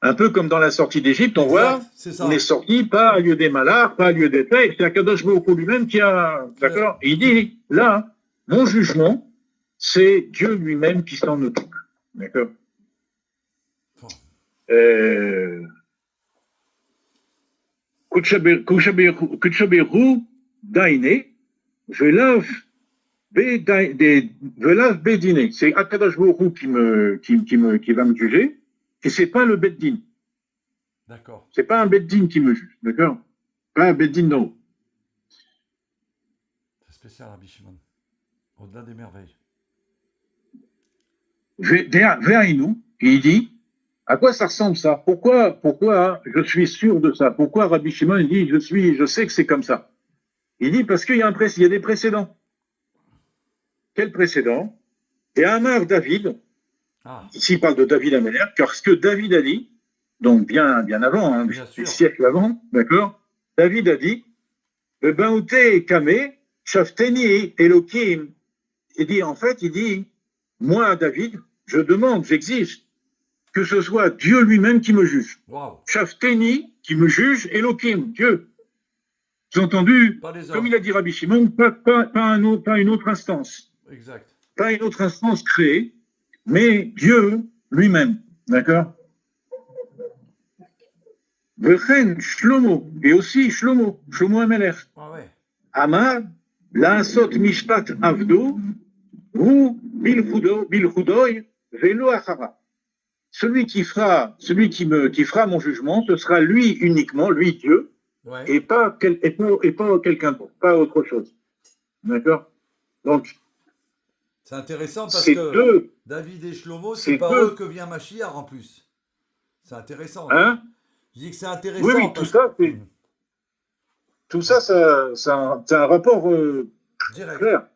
Un peu comme dans la sortie d'Égypte, on Exact, voit, c'est ça. on est sorti pas à lieu des malars, pas à lieu des faits, c'est Akadosh Baruch Hu lui-même qui a, d'accord? Et il dit, là, mon jugement, c'est Dieu lui-même qui s'en occupe. D'accord? Bon. Kutshaberu Daine, Velav Bedine. C'est Akadosh Baruch Hu qui va me juger, et c'est pas le Beddin. D'accord. C'est pas un Beddin qui me juge, d'accord? Pas un Beddin non. C'est spécial, Rabbi Shimon. Au-delà des merveilles. Ve'ainu, et il dit, à quoi ça ressemble ça? Pourquoi je suis sûr de ça? Pourquoi Rabbi Shimon dit, je sais que c'est comme ça? Il dit, parce qu'il y a des précédents. Quel précédent? Et Amar David, ici il parle de David Améler, car ce que David a dit, donc bien avant, hein, des siècles avant, d'accord? David a dit, le Baouté Kame, Shafteni Elohim. Il dit, moi, David, je demande, j'exige que ce soit Dieu lui-même qui me juge. Wow. Shafteni, qui me juge, Elohim, Dieu. J'ai entendu, comme il a dit Rabbi Shimon, pas une autre instance. Exact. Pas une autre instance créée, mais Dieu lui-même. D'accord? Vechen Shlomo, et aussi Shlomo Amelech. Ah ouais. Amar, Laasot Mishpat Avdo, ou Bilchudoy, Velo Achara. Celui qui fera mon jugement, ce sera lui uniquement, lui Dieu, ouais. et pas quelqu'un d'autre, pas autre chose. D'accord? Donc, c'est intéressant parce que David et Shlomo, c'est par eux que vient Mashiach en plus. C'est intéressant. Hein? Je dis que c'est intéressant. Oui, tout ça, c'est un rapport direct. clair.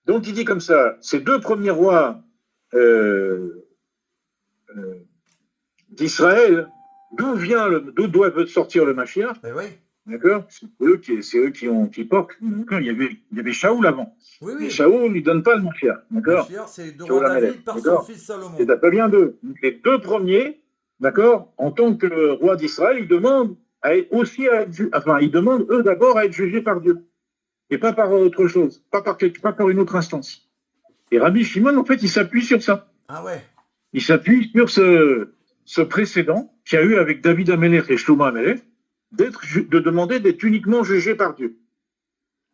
Donc, il dit comme ça, ces deux premiers rois d'Israël, d'où doit sortir le Mashiach? Oui. D'accord? C'est eux qui portent. Il y avait Shaoul avant. Oui. Et Shaoul ne lui donne pas le Mashiach. D'accord? Mashiach, c'est de roi David par son fils Salomon. C'est pas bien d'eux. Les deux premiers, d'accord, en tant que roi d'Israël, ils demandent ils demandent eux d'abord à être jugés par Dieu. Et pas par autre chose. Pas par une autre instance. Et Rabbi Shimon, en fait, il s'appuie sur ça. Ah ouais. Il s'appuie sur ce précédent qu'il y a eu avec David Amelech et Shlomo Amelech, de demander d'être uniquement jugé par Dieu.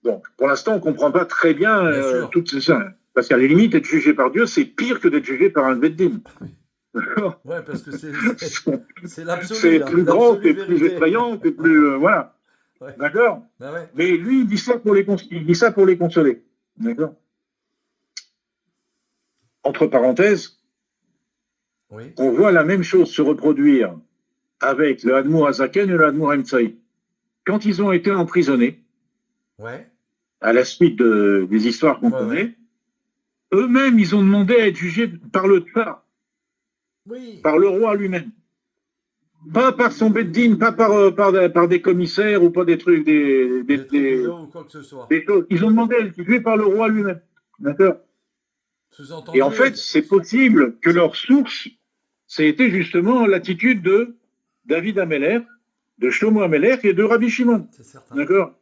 Donc, pour l'instant, on ne comprend pas très bien tout ça. Parce qu'à la limite, être jugé par Dieu, c'est pire que d'être jugé par un Beddin. D'accord? Ouais, parce que c'est l'absolu. C'est plus grand, c'est plus effrayant, c'est plus... voilà. Ouais. D'accord? Ben ouais. Mais lui, il dit ça pour les consoler. D'accord? Entre parenthèses, oui. On voit la même chose se reproduire avec le Admour Azaken et le Admour Emtsai. Quand ils ont été emprisonnés, ouais. à la suite des histoires qu'on connaît, eux-mêmes, ils ont demandé à être jugés par le Tsar, oui. par le roi lui-même. Pas par son beddin, pas par des commissaires ou pas des trucs, Des tribunaux ou quoi que ce soit. des choses. Ils ont demandé à être jugés par le roi lui-même. D'accord. Sous-entendu, Et en fait, c'est possible que leur source, c'était justement l'attitude de David Ameller, de Shlomo Ameller et de Rabbi Shimon. c'est certain. D'accord.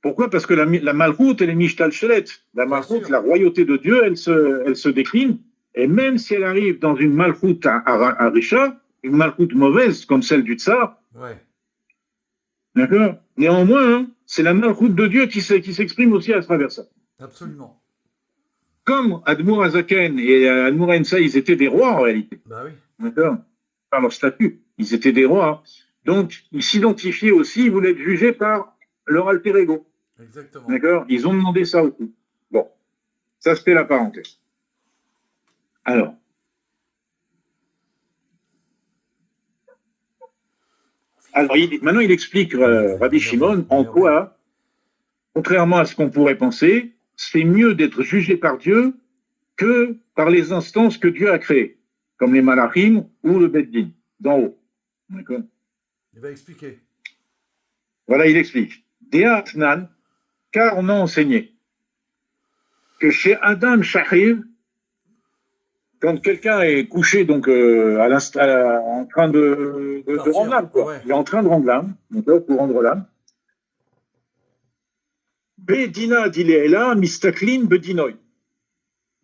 Pourquoi? Parce que la malchoute, elle est mishtal shelet. La Bien malchoute, sûr. la royauté de Dieu, elle se décline. Et même si elle arrive dans une malchoute à Richa, une malchoute mauvaise comme celle du tsar, Ouais. d'accord. Néanmoins, hein, c'est la malchoute de Dieu qui s'exprime aussi à travers ça. Absolument. Comme Admour Azaken et Admour Ensa, ils étaient des rois en réalité. Bah oui. D'accord. Par leur statut. Ils étaient des rois. Donc, ils s'identifiaient aussi, ils voulaient être jugés par leur alter ego. Exactement. D'accord. Ils ont demandé ça aussi. Bon. Ça, c'était la parenthèse. Alors. Maintenant, il explique, Rabbi Shimon, en quoi, contrairement à ce qu'on pourrait penser, c'est mieux d'être jugé par Dieu que par les instances que Dieu a créées, comme les malachim ou le beddin, d'en haut. D'accord. Il va expliquer. Voilà, il explique. Deatnan, car on a enseigné que chez Adam Shachiv, quand quelqu'un est couché donc en train de rendre l'âme, quoi. Ouais. Il est en train de rendre l'âme, donc pour rendre l'âme. Bedina dileela mistaklin bedinoy.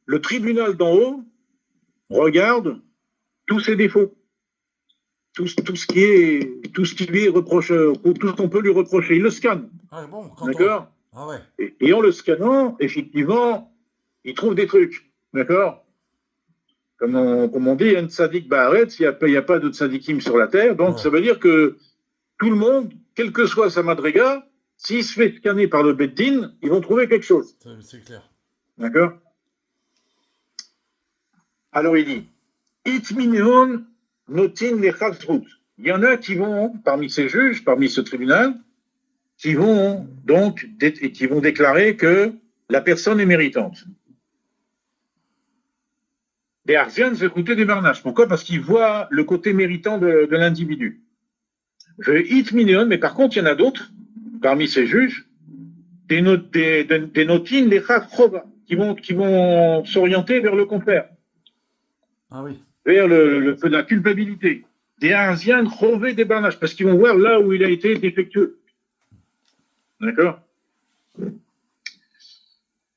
Le tribunal d'en haut regarde tous ses défauts, tout ce qui lui est reproché, tout ce qu'on peut lui reprocher. Il le scanne, Ah bon, d'accord. Ah ouais. Et en le scannant, effectivement, il trouve des trucs, d'accord. Comme on dit, un tzaddik ba'aretz, il n'y a pas de tzaddikim sur la terre, donc Ouais. ça veut dire que tout le monde, quelle que soit sa madriga, s'il se fait scanner par le beddin, ils vont trouver quelque chose. C'est clair. D'accord. Alors il dit, Itmineon notin lechazrut. Il y en a qui vont, parmi ces juges, parmi ce tribunal, qui vont donc qui vont déclarer que la personne est méritante. Les Arzians veulent écouter des barnaches. Pourquoi? Parce qu'ils voient le côté méritant de l'individu. Itmineon, mais par contre, il y en a d'autres, parmi ces juges, des notines, des chachova, qui vont s'orienter vers le contraire. Ah oui. Vers la culpabilité. Des Arzian chové des barnaches, parce qu'ils vont voir là où il a été défectueux. D'accord.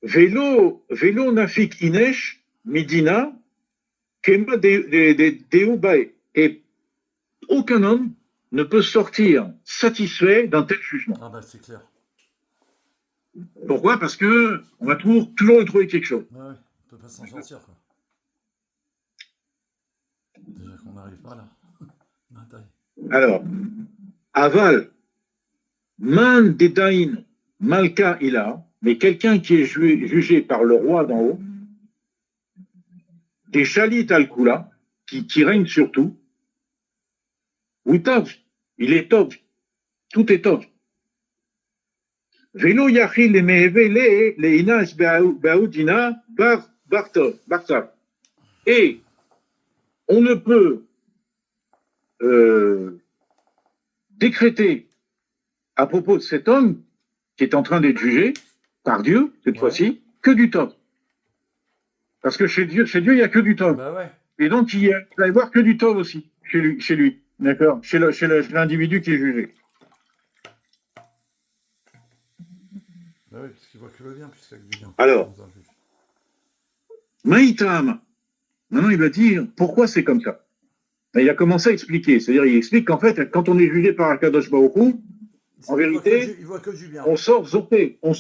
Vélo nafik inesh midina kema deubae. Et aucun homme ne peut sortir satisfait d'un tel jugement. Ah bah c'est clair. Pourquoi? Parce que on va toujours trouver quelque chose. Ouais, ouais. On peut pas s'en sortir quoi. Déjà qu'on n'arrive pas là. Alors, aval, man dedain malka ila, mais quelqu'un qui est jugé par le roi d'en haut, des chalit al kula, qui règne sur tout, oui, tov, il est tov, tout est tov. Velo yachil le mehevele le inas baoudina bartav. Et on ne peut décréter à propos de cet homme qui est en train d'être jugé par Dieu, cette fois-ci, que du tov. Parce que chez Dieu, il n'y a que du tov. Bah ouais. Et donc, il va y avoir que du tov aussi, chez lui. D'accord? Chez l'individu qui est jugé. Bah oui, parce qu'il voit que le bien, puisqu'il y a que du bien. Alors, Maïtam, maintenant il va dire pourquoi c'est comme ça. Il a commencé à expliquer, c'est-à-dire il explique qu'en fait, quand on est jugé par Akadosh Baruch Hu, en vérité, il voit que du bien. on sort zoté, on va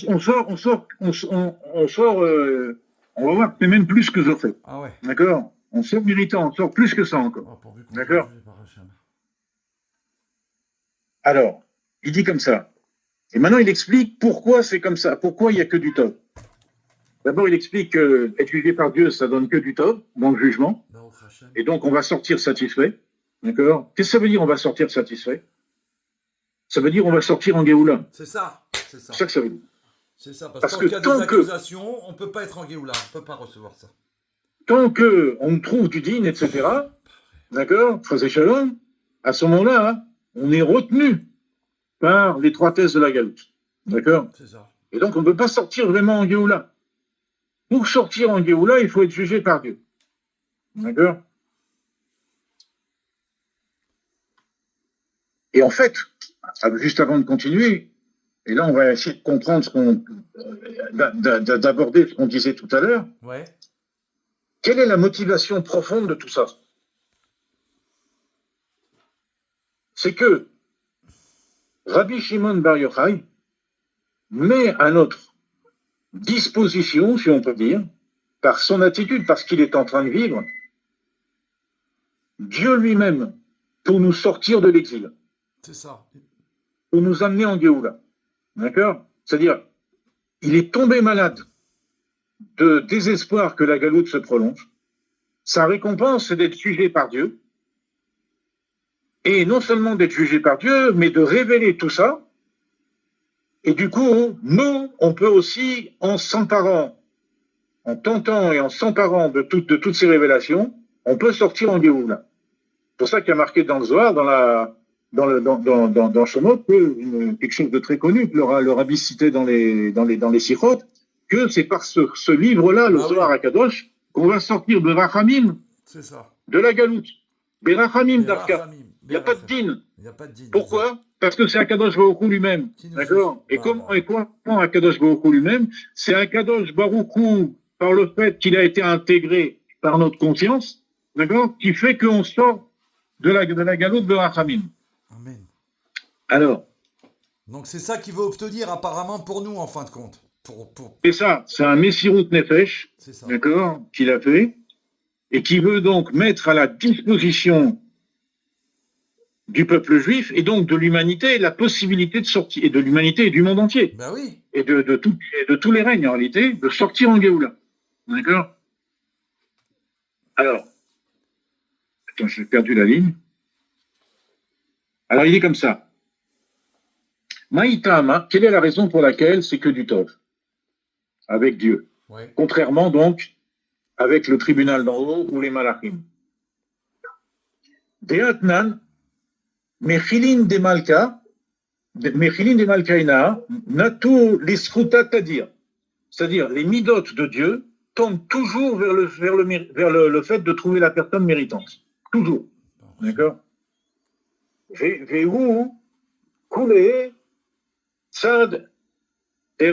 voir que c'est même plus que zoté. Ah ouais. D'accord? On sort méritant, on sort plus que ça encore. Oh, d'accord? Alors, il dit comme ça. Et maintenant, il explique pourquoi c'est comme ça, pourquoi il n'y a que du tov. D'abord, il explique que être jugé par Dieu, ça donne que du tov dans le jugement. Et donc, on va sortir satisfait. D'accord? Qu'est-ce que ça veut dire, on va sortir satisfait? Ça veut dire, on va sortir en Géoula. C'est ça. C'est ça. C'est ça que ça veut dire. C'est ça. Parce que tant qu'il y a des accusations, on ne peut pas être en Géoula. On ne peut pas recevoir ça. Tant qu'on trouve du digne, etc., d'accord? Frère Shalom, à ce moment-là, hein, on est retenu par l'étroitesse de la galoute. D'accord? C'est ça. Et donc, on ne peut pas sortir vraiment en Géoula. Pour sortir en Géoula, il faut être jugé par Dieu. D'accord? Et en fait, juste avant de continuer, et là, on va essayer de comprendre d'aborder ce qu'on disait tout à l'heure. Ouais. Quelle est la motivation profonde de tout ça? C'est que Rabbi Shimon Bar Yochai met à notre disposition, si on peut dire, par son attitude, parce qu'il est en train de vivre, Dieu lui-même, pour nous sortir de l'exil, C'est ça. pour nous amener en Géoula. D'accord? C'est-à-dire, il est tombé malade de désespoir que la galoute se prolonge. Sa récompense, c'est d'être jugé par Dieu. Et non seulement d'être jugé par Dieu, mais de révéler tout ça. Et du coup, nous, on peut aussi, en s'emparant, en tentant et en s'emparant de toutes ces révélations, on peut sortir en Géoula. C'est pour ça qu'il y a marqué dans le Zohar, dans Shemot, quelque chose de très connu, que le rabbi citait dans les Sichot, que c'est par ce livre-là, le Zohar Akadosh, qu'on va sortir de Rachamim, c'est ça. de la galoute. Berachamim Darka. Berachamim. Il n'y a pas de din. Il n'y a pas de din. Pourquoi? Parce que c'est Akadosh Baruch Hu lui-même. Qui nous D'accord? juge. Et Bah, comment bah. et quoi Akadosh Baruch Hu lui-même? C'est Akadosh Baruch Hu, par le fait qu'il a été intégré par notre conscience, d'accord? Qui fait qu'on sort de la galoute de Rachamim. Amen. Alors, Donc c'est ça qu'il veut obtenir apparemment pour nous en fin de compte. et ça, c'est un Messirut Nefesh, C'est ça. d'accord, qu'il a fait, et qui veut donc mettre à la disposition du peuple juif et donc de l'humanité la possibilité de sortir, et de l'humanité et du monde entier, Ben oui. et de tous les règnes en réalité, de sortir en Géoula. D'accord? Alors, attends, j'ai perdu la ligne. Alors il est comme ça. Maïtama, quelle est la raison pour laquelle c'est que du tov avec Dieu? Ouais. Contrairement donc avec le tribunal d'en haut ou les malachim. Deatnan, Mechilin de Malka, Mechilin de Malkaina, Natu l'isruta tadir. C'est-à-dire, les midotes de Dieu tendent toujours vers le fait de trouver la personne méritante. Toujours. D'accord? Vehu, Kule, Tzad, des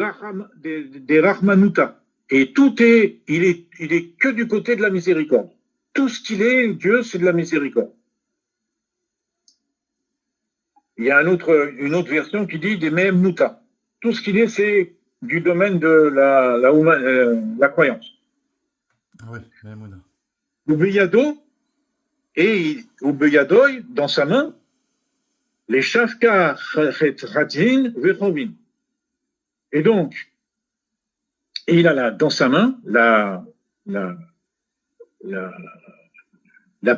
Rahmanuta. Et tout est, il est que du côté de la miséricorde. Tout ce qu'il est, Dieu, c'est de la miséricorde. Il y a une autre version qui dit des Mehem Nuta. Tout ce qu'il est, c'est du domaine de la croyance. Oui, Memouna. Ubeyado, et Ubeyadoy, dans sa main, les Shafka Ratin Vechovin. Et donc, il a dans sa main la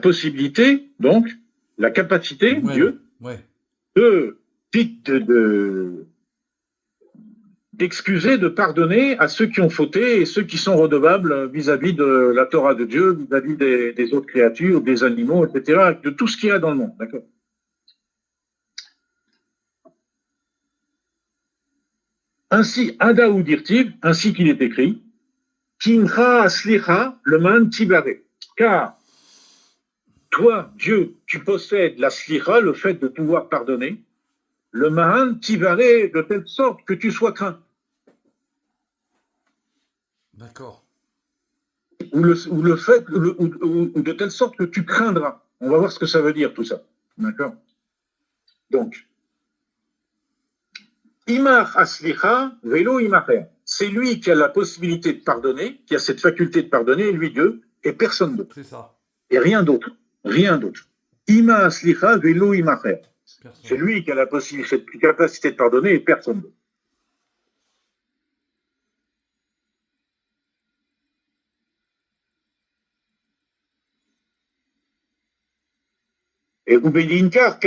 possibilité, donc, la capacité, Ouais, Dieu, ouais. d'excuser, de pardonner à ceux qui ont fauté et ceux qui sont redevables vis-à-vis de la Torah de Dieu, vis-à-vis des autres créatures, des animaux, etc., de tout ce qu'il y a dans le monde. D'accord? Ainsi, Adaou dirtiv, ainsi qu'il est écrit, Kincha aslicha le man tibare. Car toi, Dieu, tu possèdes la slicha, le fait de pouvoir pardonner, le man tibare de telle sorte que tu sois craint. D'accord. Ou de telle sorte que tu craindras. On va voir ce que ça veut dire tout ça. D'accord? Donc, Imar aslicha velo imacher. C'est lui qui a la possibilité de pardonner, qui a cette faculté de pardonner, lui Dieu, et personne d'autre. C'est ça. Et rien d'autre. Rien d'autre. Ima aslicha velo imacher. C'est lui qui a la capacité de pardonner et personne d'autre. Et Ubeginkar,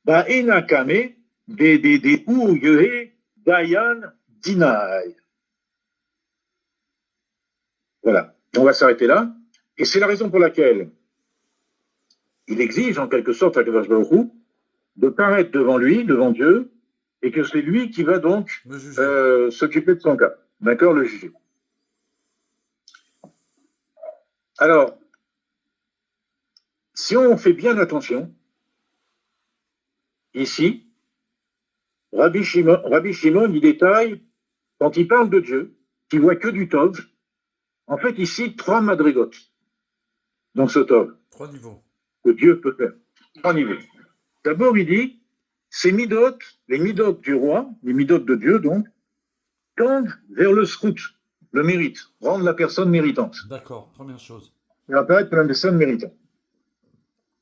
Baena Kame, des ou Yehe, Dayan, Dinaï. Voilà. On va s'arrêter là. Et c'est la raison pour laquelle il exige en quelque sorte à Kadosh Baruch Hu de paraître devant lui, devant Dieu, et que c'est lui qui va donc Me juger. s'occuper de son cas. D'accord, le juger. Alors, si on fait bien attention, ici, Rabbi Shimon, il détaille, quand il parle de Dieu, qu'il voit que du Tov, en fait, ici, 3 madrigotes dans ce Tov 3 niveaux. que Dieu peut faire. 3 niveaux. D'abord, il dit, ces midot, les midot du roi, les midot de Dieu, donc, tendent vers le srout, le mérite, rendre la personne méritante. D'accord, première chose. Il va apparaître comme la personne méritante.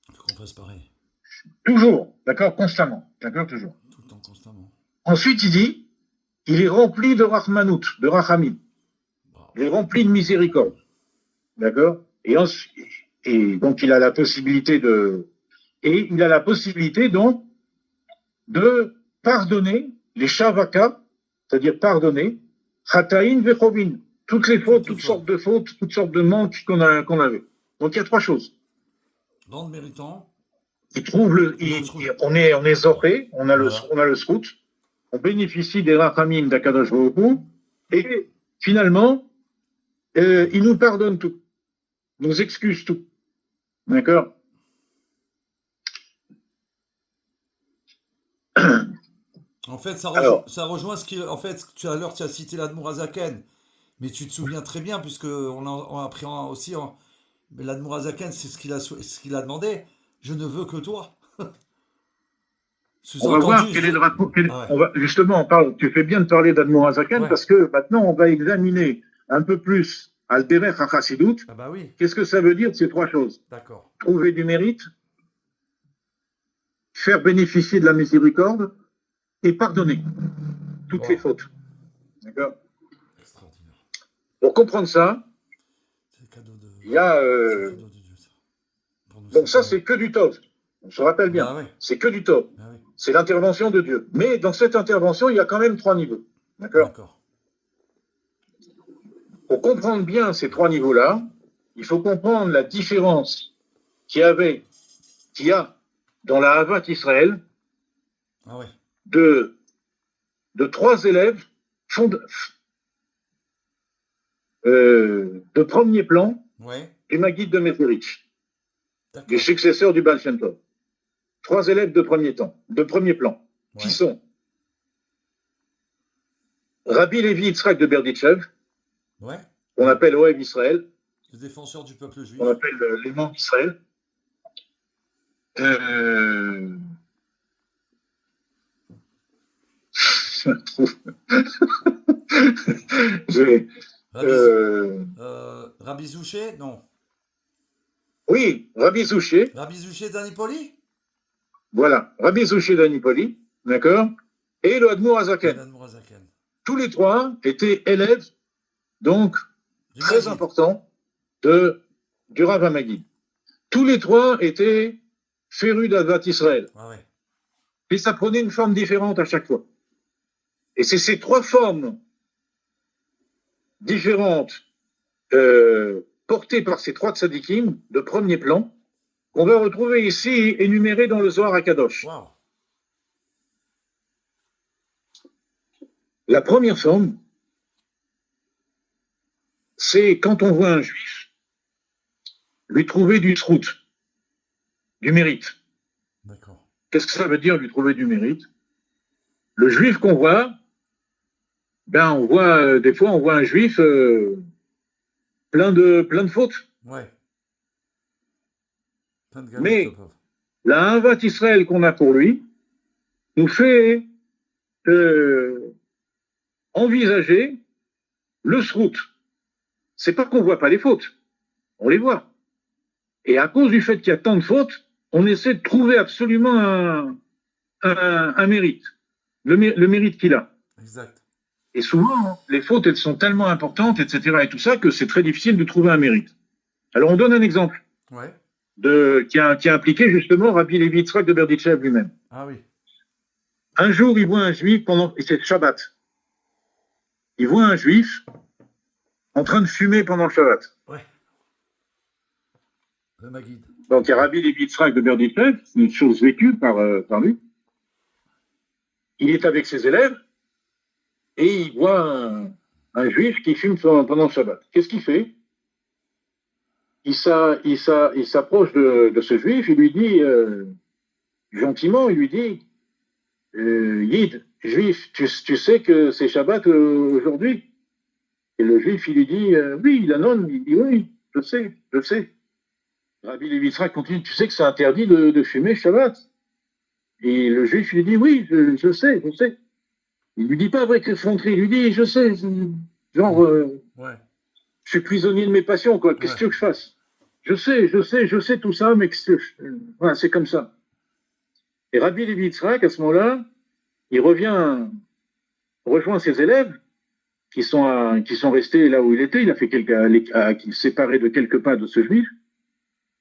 Il faut qu'on fasse pareil. Toujours, d'accord, constamment, d'accord, toujours. Tout le temps, constamment. Ensuite, il dit, il est rempli de rachmanout, de rachamim. Bravo. Il est rempli de miséricorde, d'accord, et donc il a la possibilité donc de pardonner les shavaka, c'est-à-dire pardonner chataïn vechovin, toutes les fautes, toutes sortes de fautes, toutes sortes de manques qu'on avait. Donc il y a 3 choses. Rendre méritant. On est zoré, on a le scout, on bénéficie des rachamim d'Akadosh Baruch Hu, et finalement, il nous pardonne tout, nous excuse tout. D'accord? En fait, Alors, ça rejoint ce qui. En fait, tout à l'heure, tu as cité l'Admour Azaken. Mais tu te souviens très bien, puisque on a appris aussi. Mais l'Admour Azaken, c'est ce qu'il a demandé. Je ne veux que toi. on va voir Sous-entendu. quel est le rapport. Ah On va, justement, tu fais bien de parler d'Admor Azaken ouais. parce que maintenant, on va examiner un peu plus Al-Derech HaChassidut. Ah bah oui. Qu'est-ce que ça veut dire ces 3 choses? D'accord. Trouver du mérite, faire bénéficier de la miséricorde et pardonner toutes les fautes. D'accord? Extraordinaire. Pour comprendre ça, C'est le cadeau de. il y a. C'est le cadeau de Dieu, ça. Pour nous, Donc, ça, c'est que du Tov. On se rappelle bien. Bah ouais. C'est que du Tov. Bah oui. C'est l'intervention de Dieu. Mais dans cette intervention, il y a quand même 3 niveaux. D'accord? D'accord. Pour comprendre bien ces 3 niveaux-là, il faut comprendre la différence qu'il y a dans la Havat Israël Ah ouais. de 3 élèves de premier plan Ouais. du Maguide de Meferich, du D'accord. successeur du Baal Shem Tov. 3 élèves de premier plan, qui Ouais. sont Rabbi Levi Yitzhak de Berditchev, Ouais. qu'on appelle Oev Israël, Le défenseur du peuple juif. qu'on appelle l'aimant d'Israël. Je trouve. Rabbi Zouché? Non. Oui, Rabbi Zouché, Rabbi Zouché d'Anipoli? voilà, Rabbi Zouché d'Anipoli, d'accord, et le Admour Et Azaken. l'Admour Azaken. Tous les 3 étaient élèves, donc, Du très Maguide. importants du Rav Hamagid. Tous les 3 étaient férus d'Avat Israël. Ah ouais. Et ça prenait une forme différente à chaque fois. Et c'est ces 3 formes différentes portées par ces 3 tzadikim de premier plan qu'on va retrouver ici énumérées dans le Zohar HaKadosh. Waouh. La première forme, c'est quand on voit un juif lui trouver du srout, du mérite. D'accord. Qu'est-ce que ça veut dire lui trouver du mérite? Le juif qu'on voit, on voit des fois on voit un juif plein de fautes. Ouais. Plein de galoutes, Mais le pauvre. la Havat Israël qu'on a pour lui nous fait envisager le srout. C'est pas qu'on voit pas les fautes, on les voit. Et à cause du fait qu'il y a tant de fautes, on essaie de trouver absolument un mérite, le mérite qu'il a. Exact. Et souvent, les fautes, elles sont tellement importantes, etc., et tout ça, que c'est très difficile de trouver un mérite. Alors, on donne un exemple Ouais. qui a impliqué justement Rabbi Levi Yitzhak de Berditchev lui-même. Ah oui. Un jour, il voit un juif et c'est Shabbat. Il voit un juif en train de fumer pendant le Shabbat. Ouais. Le Maguide. Donc, il y a Rabbi Levi Yitzhak de Berditchev, c'est une chose vécue par lui. Il est avec ses élèves et il voit un juif qui fume pendant le Shabbat. Qu'est-ce qu'il fait? Il s'approche de ce juif, il lui dit, gentiment, il lui dit, Yid, juif, tu sais que c'est Shabbat aujourd'hui? Et le juif, il lui dit, oui, il annonce, il dit, oui, je sais. Rabbi Levi Yitzhak continue, tu sais que c'est interdit de fumer Shabbat? Et le juif, il lui dit, oui, je sais. Il lui dit pas avec effronterie, il lui dit, je sais, genre, Ouais. je suis prisonnier de mes passions, quoi, qu'est-ce que tu veux que je fasse? Je sais tout ça, mais voilà, c'est comme ça. Et Rabbi Levi Yitzhak, à ce moment-là, il rejoint ses élèves qui sont restés là où il était, il a fait séparé de quelques pas de ce juif,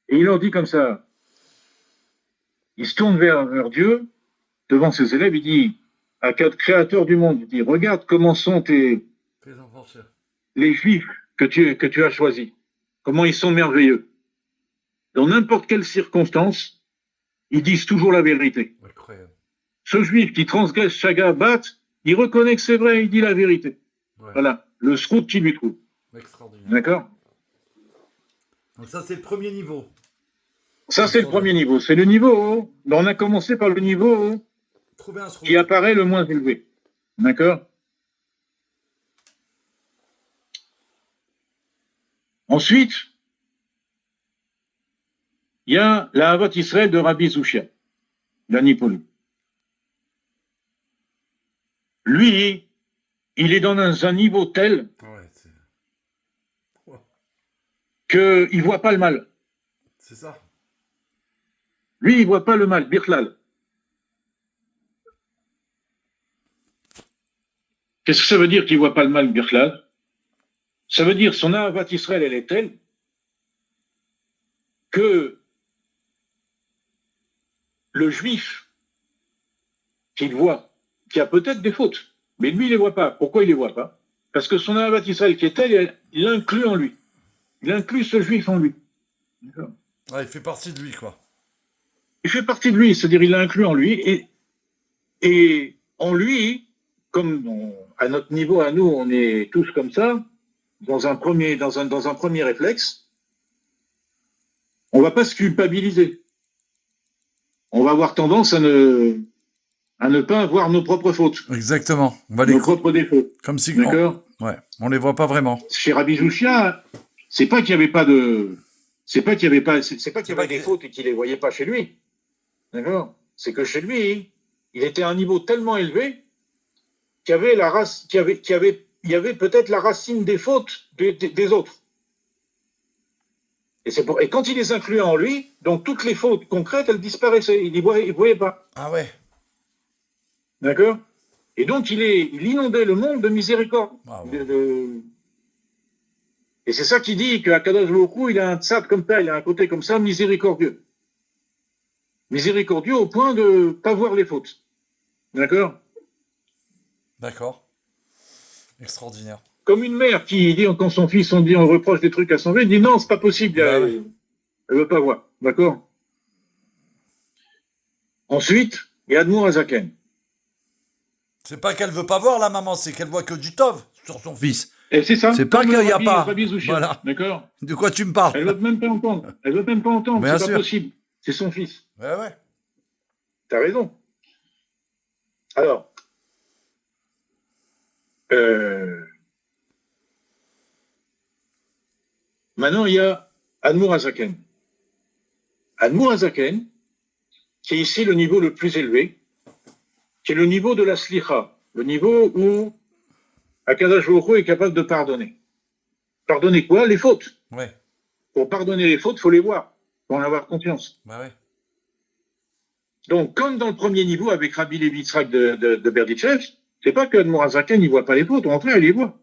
et il leur dit comme ça, il se tourne vers Dieu, devant ses élèves, il dit, à créateur du monde, il dit, regarde comment sont les juifs que tu as choisis, comment ils sont merveilleux. Dans n'importe quelle circonstance, ils disent toujours la vérité. Incroyable. Ce juif qui transgresse Shabbat, il reconnaît que c'est vrai, il dit la vérité. Ouais. Voilà, le srout qui lui trouve. Extraordinaire. D'accord? Donc ça, c'est le premier niveau. Ça, c'est le premier niveau. C'est le niveau, on a commencé par le niveau Trouver un srout. qui apparaît le moins élevé. D'accord? Ensuite, il y a la Havat Israël de Rabbi Zushia, d'Anipoli. Lui, il est dans un niveau tel qu'il ne voit pas le mal. C'est ça. Lui, il ne voit pas le mal, Birklal. Qu'est-ce que ça veut dire qu'il ne voit pas le mal, Birklal? Ça veut dire son Havat Israël, elle est telle que le juif qu'il voit, qui a peut-être des fautes, mais lui, il ne les voit pas. Pourquoi il ne les voit pas? Parce que son Havat Israël qui est tel, il l'inclut en lui. Il inclut ce juif en lui. Il fait partie de lui, quoi. Il fait partie de lui, c'est-à-dire il l'inclut en lui, et en lui, comme à notre niveau, à nous, on est tous comme ça, dans un premier réflexe, on ne va pas se culpabiliser. On va avoir tendance à ne pas avoir nos propres fautes. Exactement. On va nos propres défauts. Comme si D'accord. On les voit pas vraiment. Chez Rabbi Zushia, c'est pas qu'il y avait pas de, c'est pas qu'il y avait des fautes et qu'il les voyait pas chez lui. D'accord. C'est que chez lui, il était à un niveau tellement élevé qu'il y avait peut-être la racine des fautes des autres. Et quand il les incluait en lui, donc toutes les fautes concrètes, elles disparaissaient. Il ne voyait pas. Ah ouais. D'accord. Et donc il inondait le monde de miséricorde. Ah Et c'est ça qui dit qu'à Kadosh Baruch Hu, il a un tzad comme ça, il a un côté comme ça, miséricordieux. Miséricordieux au point de ne pas voir les fautes. D'accord. D'accord. Extraordinaire. Comme une mère qui dit, quand son fils, on reproche des trucs à son fils, il dit non, c'est pas possible, elle veut pas voir. D'accord. Ensuite, il y a Admour Azaken. C'est pas qu'elle veut pas voir la maman, c'est qu'elle voit que du tov sur son fils. Et c'est ça. C'est pas qu'il n'y a pas. Voilà. D'accord. De quoi tu me parles? Elle veut même pas entendre. Elle veut même pas entendre. Bien c'est sûr. Pas possible. C'est son fils. Ouais. T'as raison. Alors, maintenant il y a Admour Azaken. Admour Azaken, qui est ici le niveau le plus élevé, qui est le niveau de la slicha, le niveau où Akadosh Baruch Hu est capable de pardonner. Pardonner quoi? Les fautes. Ouais. Pour pardonner les fautes, il faut les voir, pour en avoir confiance. Ouais. Donc, comme dans le premier niveau avec Rabbi Levi Yitzhak de Berditchev, c'est pas que Admour Azaken il voit pas les fautes, au contraire, il les voit.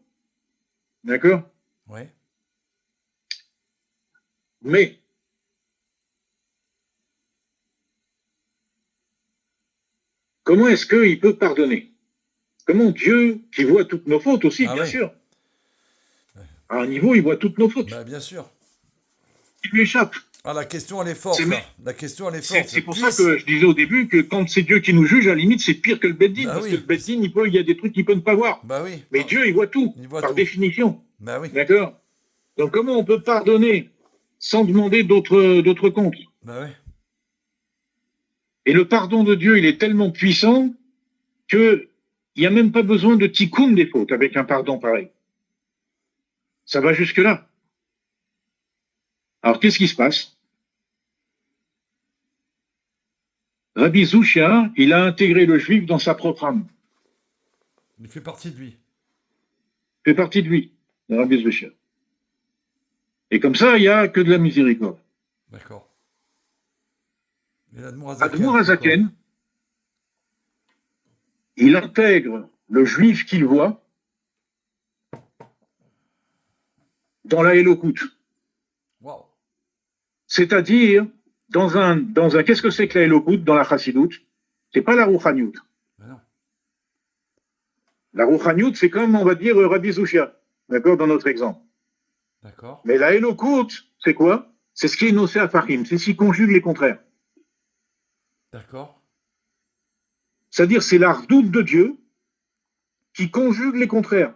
D'accord? Ouais. Mais comment est-ce qu'il peut pardonner? Comment Dieu, qui voit toutes nos fautes aussi, bien sûr, à un niveau, il voit toutes nos fautes. Bien sûr. Il lui échappe. Ah, la question, elle est forte, C'est là. La question, elle est forte. c'est pour Qui ça que je disais au début que quand c'est Dieu qui nous juge, à la limite, c'est pire que le Beddin, Bah parce que oui. le Beddin, il y a des trucs qu'il peut ne pas voir. Bah oui. Mais Non, Dieu, il voit tout, il voit par tout. définition. Bah oui. D'accord? Donc comment on peut pardonner sans demander d'autres comptes? Bah oui. Et le pardon de Dieu, il est tellement puissant que il n'y a même pas besoin de tikkun des fautes avec un pardon pareil. Ça va jusque-là. Alors qu'est-ce qui se passe? Rabbi Zouchia, il a intégré le juif dans sa propre âme. Il fait partie de lui. Il fait partie de lui, de Rabbi Zouchia. Et comme ça, il n'y a que de la miséricorde. D'accord. Et l'Admorazaken, Admour c'est quoi? Azaken, il intègre le juif qu'il voit dans la Elokut. Waouh. C'est-à-dire, qu'est-ce que c'est que la Elokut dans la Chassidut? C'est pas la Rouchaniout. Bah non. La Rouchaniout, c'est comme, on va dire, Rabbi Zouchia. D'accord, dans notre exemple. D'accord. Mais la Elokut, c'est quoi? C'est ce qui est nocé à Fahim. C'est ce qui conjugue les contraires. D'accord. C'est-à-dire, c'est la redoute de Dieu qui conjugue les contraires.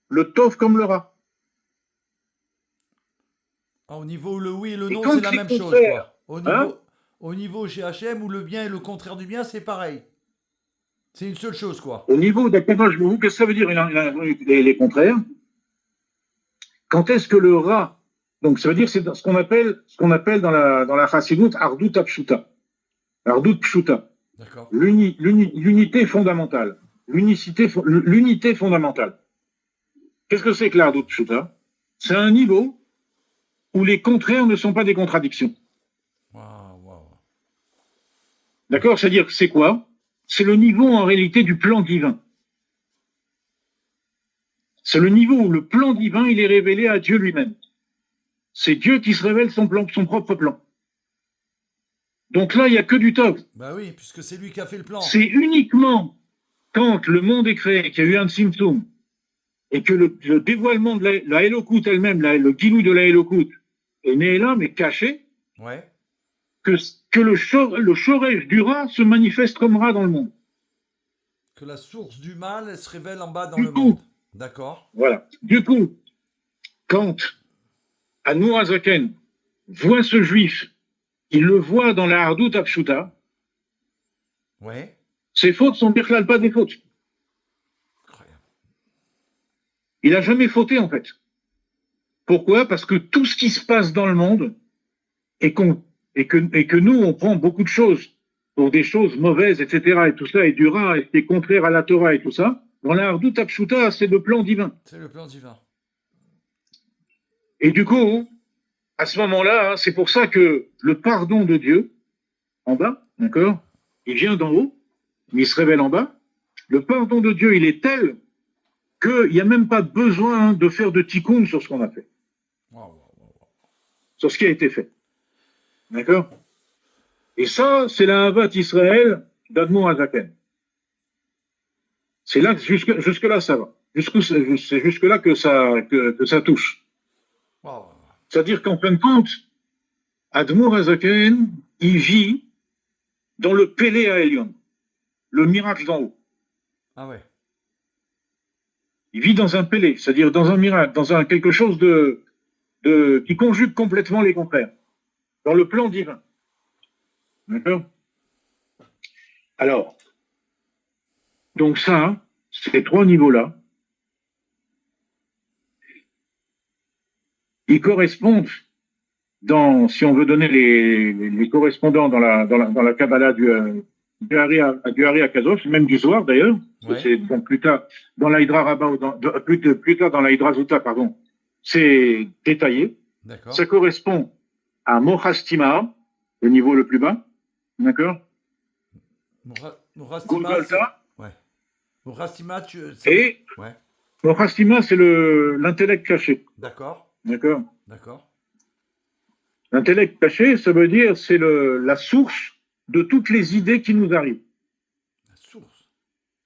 Le tov comme le rat. Ah, au niveau où le oui et le Et non, quand c'est la les même chose, contraires, quoi. hein? Au niveau GHM, où le bien et le contraire du bien, c'est pareil. C'est une seule chose, quoi. Au niveau qu'est-ce que ça veut dire les contraires? Quand est-ce que le rat, donc ça veut dire c'est ce qu'on appelle dans la Chassidut Ardut Apshuta. Ardut Pshuta. D'accord. L'unité fondamentale. L'unité fondamentale. Qu'est-ce que c'est que l'Ardut Pshuta? C'est un niveau où les contraires ne sont pas des contradictions. Waouh, waouh. D'accord? C'est-à-dire, c'est quoi? C'est le niveau en réalité du plan divin. C'est le niveau où le plan divin, il est révélé à Dieu lui-même. C'est Dieu qui se révèle son propre plan. Donc là, il n'y a que du top. Bah oui, puisque c'est lui qui a fait le plan. C'est uniquement quand le monde est créé, qu'il y a eu un symptôme, et que le dévoilement de la Elokut elle-même, le guilou de la Elokut, est né là, mais caché, Ouais. que le Shoresh du rat se manifeste comme rat dans le monde. Que la source du mal, elle se révèle en bas dans Du le coup, monde. D'accord. voilà. Du coup, quand Admour Azaken voit ce juif, il le voit dans la Hardout Apshuta, Ouais. ses fautes sont birklal pas des fautes. Incroyable. Il n'a jamais fauté, en fait. Pourquoi? Parce que tout ce qui se passe dans le monde, et que nous, on prend beaucoup de choses pour des choses mauvaises, etc., et tout ça, et du rat, et qui est contraire à la Torah et tout ça, dans la Hardout Apshuta, c'est le plan divin. C'est le plan divin. Et du coup, à ce moment-là, c'est pour ça que le pardon de Dieu, en bas, d'accord, il vient d'en haut, mais il se révèle en bas. Le pardon de Dieu, il est tel qu'il n'y a même pas besoin de faire de tikkun sur ce qu'on a fait, Waouh, waouh, waouh. sur ce qui a été fait. D'accord? Et ça, c'est la Havat Israël d'Admon Azaken. C'est là que jusque-là, ça va. C'est jusque-là que ça touche. Waouh. C'est-à-dire qu'en fin de compte, Admor Azaken, il vit dans le Pélé à Elion, le miracle d'en haut. Ah ouais. Il vit dans un Pélé, c'est-à-dire dans un miracle, dans quelque chose qui conjugue complètement les contraires, dans le plan divin. D'accord? Alors, donc ça, ces trois niveaux-là, ils correspondent si on veut donner les correspondants dans la Kabbalah du Hari Akadosh, même du Zohar d'ailleurs, Ouais. c'est bon, plus tard dans la Hydra Rabba, plus tard dans la Hydra Zuta, pardon, c'est détaillé. D'accord. Ça correspond à Mochastima, le niveau le plus bas, d'accord? Mourastima, Golgotha, ouais. Mourastima, et ouais. Mochastima, c'est l'intellect caché, D'accord. d'accord? D'accord. L'intellect caché, ça veut dire c'est la source de toutes les idées qui nous arrivent. La source.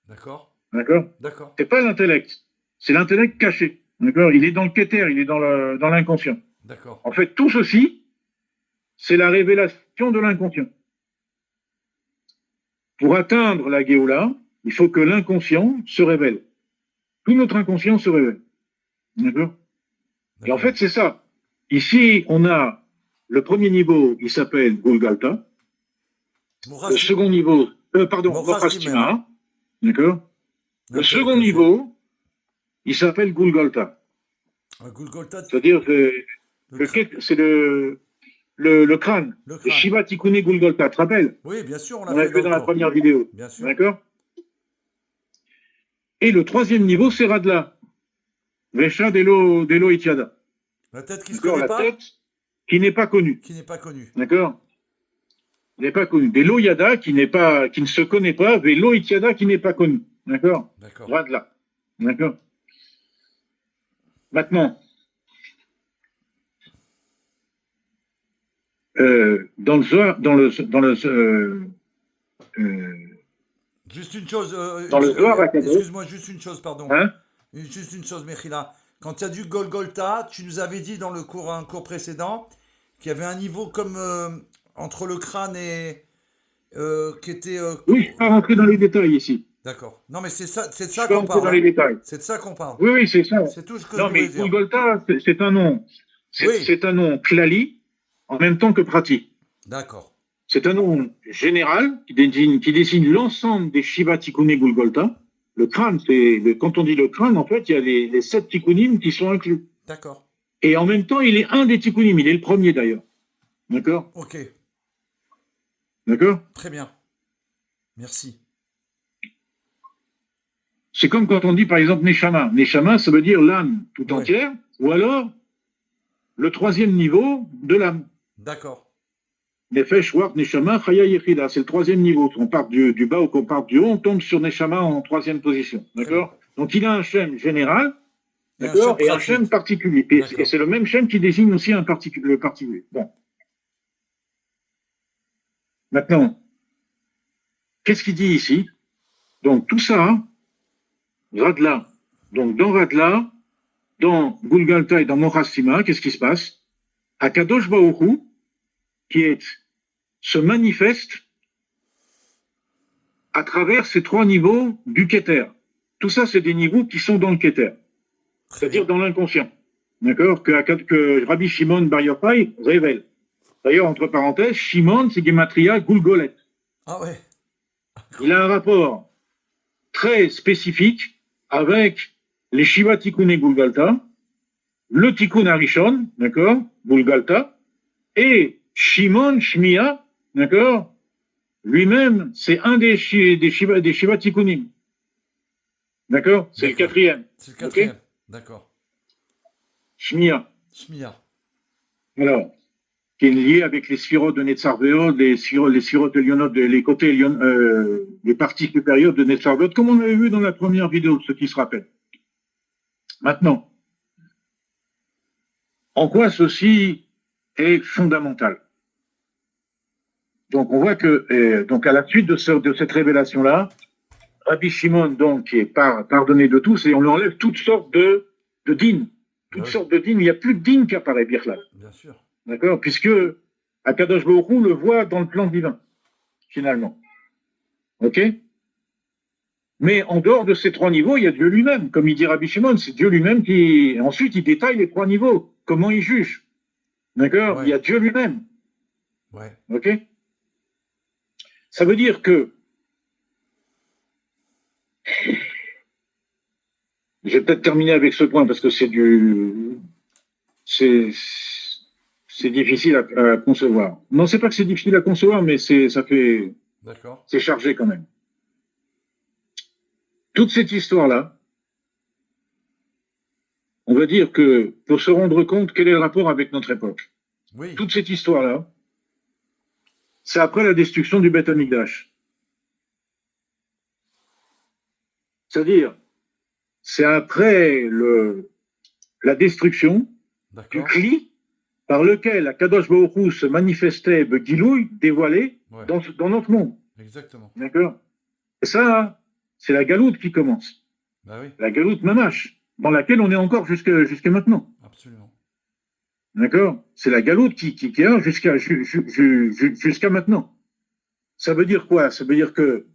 D'accord. D'accord? D'accord. C'est pas l'intellect, c'est l'intellect caché. D'accord? Il est dans le kéter, il est dans l'inconscient. D'accord. En fait, tout ceci, c'est la révélation de l'inconscient. Pour atteindre la Géoula, il faut que l'inconscient se révèle. Tout notre inconscient se révèle. D'accord? Et en fait, c'est ça. Ici, on a le premier niveau, il s'appelle Golgotha. Le second niveau, Morastima. D'accord? Le second niveau, il s'appelle Golgotha. C'est-à-dire que c'est le crâne. Le Shiva Tikkuné Golgotha, tu te rappelles? Oui, bien sûr, on l'a fait dans la première vidéo. Bien sûr. D'accord? Et le troisième niveau, c'est Radla. Vesha Delo Itiada. La tête qui se connaît pas? La tête qui n'est pas connue. Qui n'est pas connue. D'accord? Qui n'est pas connue. Delo Yada qui ne se connaît pas. Velo Itiada qui n'est pas connu. D'accord? D'accord. Radla. D'accord? Maintenant, dans le juste une chose. Dans le Zohar Akadosh. Excuse-moi, juste une chose, pardon. Hein? Juste une chose, Mechila. Quand il y a du Golgotha, tu nous avais dit dans un cours précédent qu'il y avait un niveau comme entre le crâne et qui était. Oui, je ne vais pas rentrer dans les détails ici. D'accord. Non, mais c'est de ça qu'on parle. Dans les détails. C'est de ça qu'on parle. Oui, c'est ça. C'est tout ce que non, je mais voulais dire. Golgotha, c'est un nom. C'est un nom klali en même temps que pratique. D'accord. C'est un nom général qui désigne l'ensemble des Shiva Tikkuné Golgotha. Le crâne, quand on dit le crâne, en fait, il y a les 7 tikkunim qui sont inclus. D'accord. Et en même temps, il est un des tikkunim. Il est le premier d'ailleurs. D'accord? Ok. D'accord? Très bien. Merci. C'est comme quand on dit par exemple Neshama. Neshama, ça veut dire l'âme tout entière, ou alors le troisième niveau de l'âme. D'accord. Nefesh, Wart, Neshama, Chaya Yechida. C'est le troisième niveau. On part du bas ou qu'on part du haut, on tombe sur Neshama en troisième position. D'accord? Donc il a un Shem général, d'accord, et un Shem particulier. Et c'est le même Shem qui désigne aussi le particulier. Bon. Maintenant, qu'est-ce qu'il dit ici? Donc tout ça, Radla. Donc dans Radla, dans Golgotha et dans Morastima, qu'est-ce qui se passe? Akadosh Baruch Hu, qui se manifeste à travers ces 3 niveaux du Keter. Tout ça, c'est des niveaux qui sont dans le Keter, c'est-à-dire dans l'inconscient. D'accord? Que Rabbi Shimon Bar Yochai révèle. D'ailleurs, entre parenthèses, Shimon, c'est Gematria Gulgolet. Ah ouais. Il a un rapport très spécifique avec les Shiva Tikkuné Golgotha, le Tikkun Arishon, d'accord, Golgotha, et Shimon Shmia, d'accord, lui-même, c'est un des Shiva Tikkunim. D'accord? C'est le quatrième. C'est le quatrième. Okay? D'accord. Shmia. Shmia. Alors, qui est lié avec les sphirotes de Netzarveot, les sphirotes de Lionot, les parties supérieures de Netzarveot, comme on avait vu dans la première vidéo, ceux qui se rappellent. Maintenant, en quoi ceci est fondamental? Donc, on voit que, donc, à la suite de cette révélation-là, Rabbi Shimon, donc, qui est pardonné de tous, et on lui enlève toutes sortes de dînes. Toutes sortes de dînes. Il n'y a plus de dînes qui apparaît, Birchla. Bien sûr. D'accord? Puisque Akadosh Baruch Hu le voit dans le plan divin, finalement. OK? Mais en dehors de ces 3 niveaux, il y a Dieu lui-même. Comme il dit Rabbi Shimon, c'est Dieu lui-même qui... Ensuite, il détaille les 3 niveaux. Comment il juge. D'accord? Il y a Dieu lui-même. Ouais. OK? Ça veut dire que je vais peut-être terminer avec ce point parce que c'est difficile à concevoir. Non, c'est pas que c'est difficile à concevoir, mais c'est chargé quand même. Toute cette histoire-là, on va dire que pour se rendre compte quel est le rapport avec notre époque. Oui. Toute cette histoire-là, c'est après la destruction du Beth Amikdash. C'est-à-dire, c'est après la destruction du Kli par lequel Akadosh Baruch Hu se manifestait, Begilouï, dévoilé, dans notre monde. Exactement. D'accord? Et ça, c'est la galoute qui commence. Bah oui. La galoute mamash, dans laquelle on est encore jusque maintenant. Absolument. D'accord? C'est la galoute qui est là jusqu'à maintenant. Ça veut dire quoi? Ça veut dire que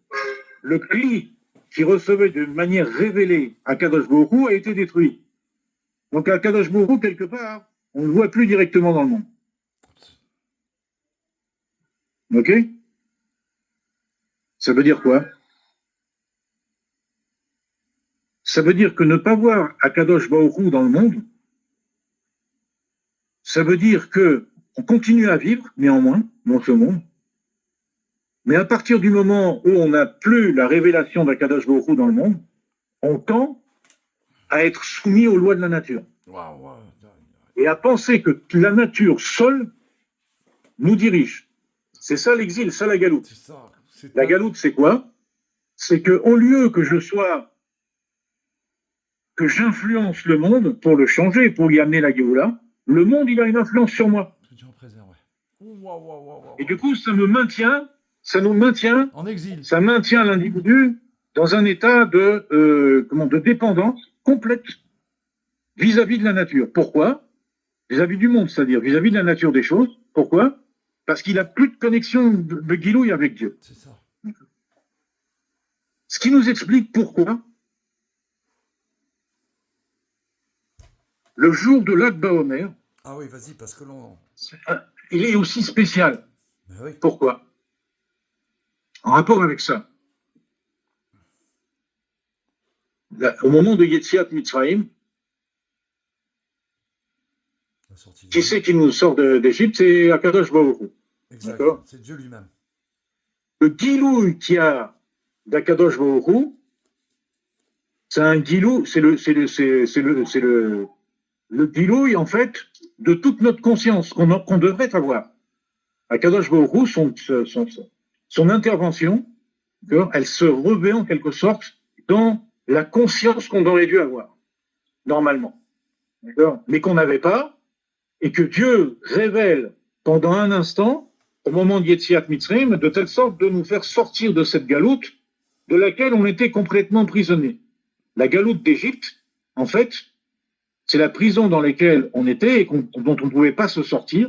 le cli qui recevait d'une manière révélée Akadosh Baruch Hu a été détruit. Donc Akadosh Baruch Hu, quelque part, on ne le voit plus directement dans le monde. Ok? Ça veut dire quoi? Ça veut dire que ne pas voir Akadosh Baruch Hu dans le monde, ça veut dire que on continue à vivre, néanmoins, dans ce monde, mais à partir du moment où on n'a plus la révélation d'Akadosh Baruch Hu dans le monde, on tend à être soumis aux lois de la nature. Waouh. Et à penser que la nature seule nous dirige. C'est ça l'exil, ça la galoute. C'est ça. La galoute, c'est quoi? C'est que au lieu que j'influence le monde pour le changer, pour y amener la Géoula, le monde, il a une influence sur moi. Que Dieu en préserve, ouais. Et du coup, ça nous maintient En exil. ça maintient l'individu dans un état de dépendance complète vis-à-vis de la nature. Pourquoi? Vis-à-vis du monde, c'est-à-dire vis-à-vis de la nature des choses. Pourquoi? Parce qu'il n'a plus de connexion de guilouille avec Dieu. C'est ça. Ce qui nous explique pourquoi le jour de Lag BaOmer, Ah oui, vas-y, parce que l'on. il est aussi spécial. Mais oui. Pourquoi? En rapport avec ça, au moment de Yetziat Mitzrayim, La sortie de qui c'est qui nous sort d'Égypte? C'est Akadosh Baruch Hu. Exact. D'accord. C'est Dieu lui-même. Le guilouille qu'il y a d'Akadosh Baruch Hu, c'est un guilou, c'est le guilouille, en fait, de toute notre conscience qu'on devrait avoir. Akadosh Baruch Hu, son intervention, elle se revêt en quelque sorte dans la conscience qu'on aurait dû avoir, normalement. D'accord? Mais qu'on n'avait pas, et que Dieu révèle pendant un instant, au moment de Yetziat Mitzrayim, de telle sorte de nous faire sortir de cette galoute de laquelle on était complètement prisonnier. La galoute d'Égypte, en fait, c'est la prison dans laquelle on était et dont on ne pouvait pas se sortir,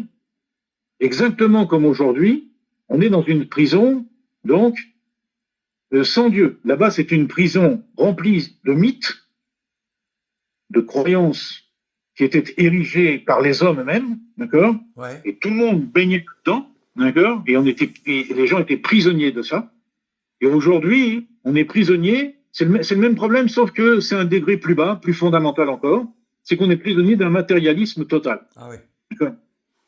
exactement comme aujourd'hui, on est dans une prison, donc, sans Dieu. Là-bas, c'est une prison remplie de mythes, de croyances qui étaient érigées par les hommes eux-mêmes, d'accord? Ouais. Et tout le monde baignait dedans, d'accord? Et les gens étaient prisonniers de ça. Et aujourd'hui, on est prisonnier, c'est le même problème, sauf que c'est un degré plus bas, plus fondamental encore, c'est qu'on est prisonnier d'un matérialisme total. Ah oui. D'accord?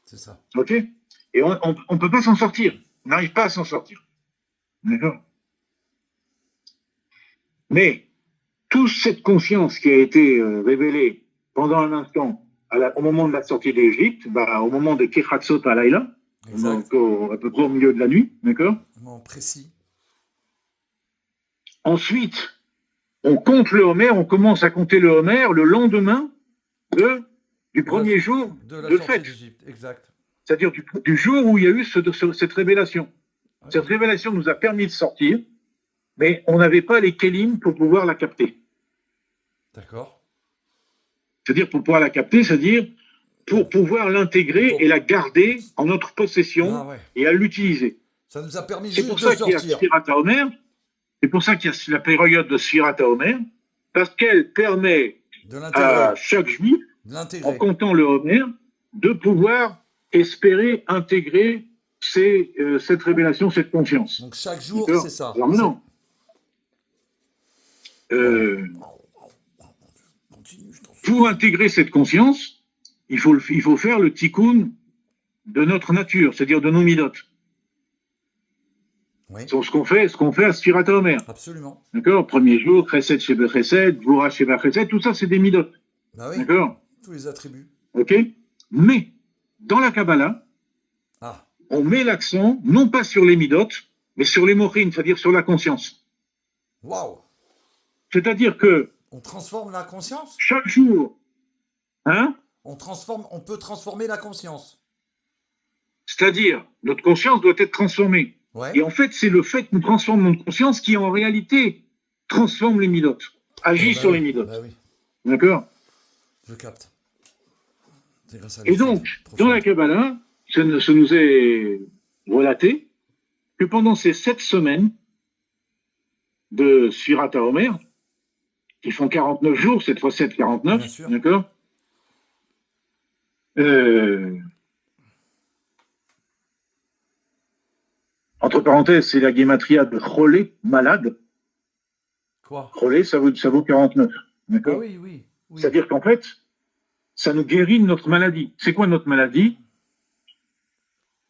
C'est ça. Ok? Et on ne peut pas s'en sortir. On n'arrive pas à s'en sortir. D'accord? Mais toute cette conscience qui a été révélée pendant un instant, au moment de la sortie d'Égypte, au moment de Kechatzot Alayla, Exact. donc à peu près au milieu de la nuit, d'accord? Vraiment précis. Ensuite, on compte le Homer, on commence à compter le Homer le lendemain du premier jour De la de sortie fête. d'Égypte. Exact. C'est-à-dire du jour où il y a eu cette révélation. Ouais. Cette révélation nous a permis de sortir, mais on n'avait pas les kélim pour pouvoir la capter. D'accord. C'est-à-dire pour pouvoir la capter, c'est-à-dire pour pouvoir l'intégrer et la garder en notre possession Ah ouais. et à l'utiliser. Ça nous a permis C'est juste pour de ça qu'il y a sortir. Sfirat HaOmer, c'est pour ça qu'il y a la période de Sfirat HaOmer, parce qu'elle permet De à l'intégrer. chaque juif, De en l'intégrer. comptant le Homer, de pouvoir espérer intégrer cette révélation, cette conscience. Donc chaque jour, D'accord? c'est ça. Alors non. Continue, je t'en supplie. Pour intégrer cette conscience, il faut faire le tikkun de notre nature, c'est-à-dire de nos midotes. Oui. C'est ce qu'on fait à Sfirat HaOmer. Absolument. D'accord? Premier jour, Chesed Sheba Chesed, Gvura Sheba Chesed, tout ça c'est des midotes. Bah oui. D'accord? Tous les attributs. Ok? Mais, dans la Kabbalah, Ah. on met l'accent non pas sur les midotes, mais sur les mochines, c'est-à-dire sur la conscience. Waouh. C'est-à-dire que On transforme la conscience. chaque jour, hein? On peut transformer la conscience. C'est-à-dire, notre conscience doit être transformée. Ouais. Et en fait, c'est le fait que nous transformons notre conscience qui, en réalité, transforme les midotes, agit Bah sur oui. les midotes. Bah oui. D'accord? Je capte. C'est grâce à Et l'étude. donc, Trop dans fort. la Kabbalah, ce nous est relaté que pendant ces 7 semaines de Sfirat HaOmer, qui font 49 jours, cette fois 7, Bien 49, sûr. d'accord euh, Entre parenthèses, c'est la guématria de Cholé, malade. Quoi? Cholé, ça vaut 49, Ah d'accord oui, oui, oui. C'est-à-dire qu'en fait, ça nous guérit de notre maladie. C'est quoi notre maladie?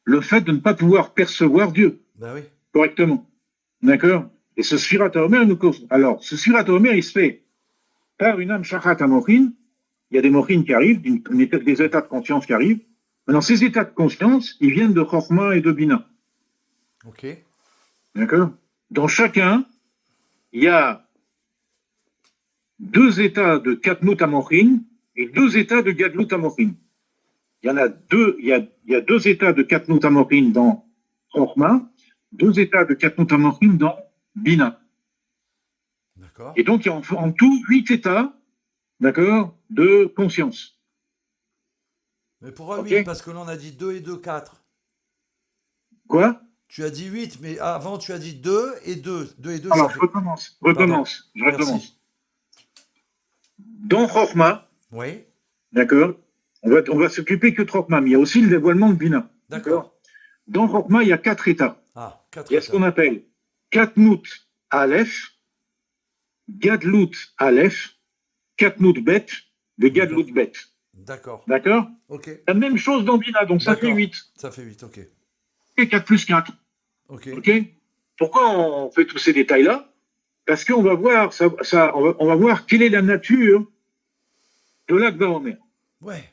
Le fait de ne pas pouvoir percevoir Dieu Ben oui. correctement. D'accord? Et ce Sfirat HaOmer nous cause. Alors, ce Sfirat HaOmer, il se fait par une âme shachat amochin. Il y a des mochines qui arrivent, des états de conscience qui arrivent. Maintenant, ces états de conscience, ils viennent de Chorma et de Bina. Ok. D'accord? Dans chacun, il y a 2 états de Katnut Amochin et 2 états de Gadlut Amochin. Il y en a 2, il y a 2 états de Katnut Amochin dans Chorma, 2 états de Katnut Amochin dans Bina. D'accord. Et donc, il y a en tout 8 états, d'accord, de conscience. Mais pourquoi Ok? 8? Parce que là, on a dit 2 et 2, 4. Quoi? Tu as dit 8, mais avant, tu as dit 2 et 2. 2 et 2, ça Alors, je fait. recommence. Pardon. Je Merci. recommence. Dans Chorma, Oui. d'accord, on va s'occuper que de Chorma, mais il y a aussi le dévoilement de Bina. D'accord. Dans Chorma, il y a 4 états. Ah, 4 Il y a ce états. qu'on appelle Katnut Aleph, Gadlut Aleph, Katnut Bet, de Gadlut Bet. D'accord. D'accord? Ok. La même chose dans Bina, donc ça fait D'accord. 8. Ça fait 8, ok. Et 4 plus 4. Ok. Ok? Pourquoi on fait tous ces détails-là? Parce qu'on va voir, on va voir quelle est la nature de l'Akba Omer. Ouais.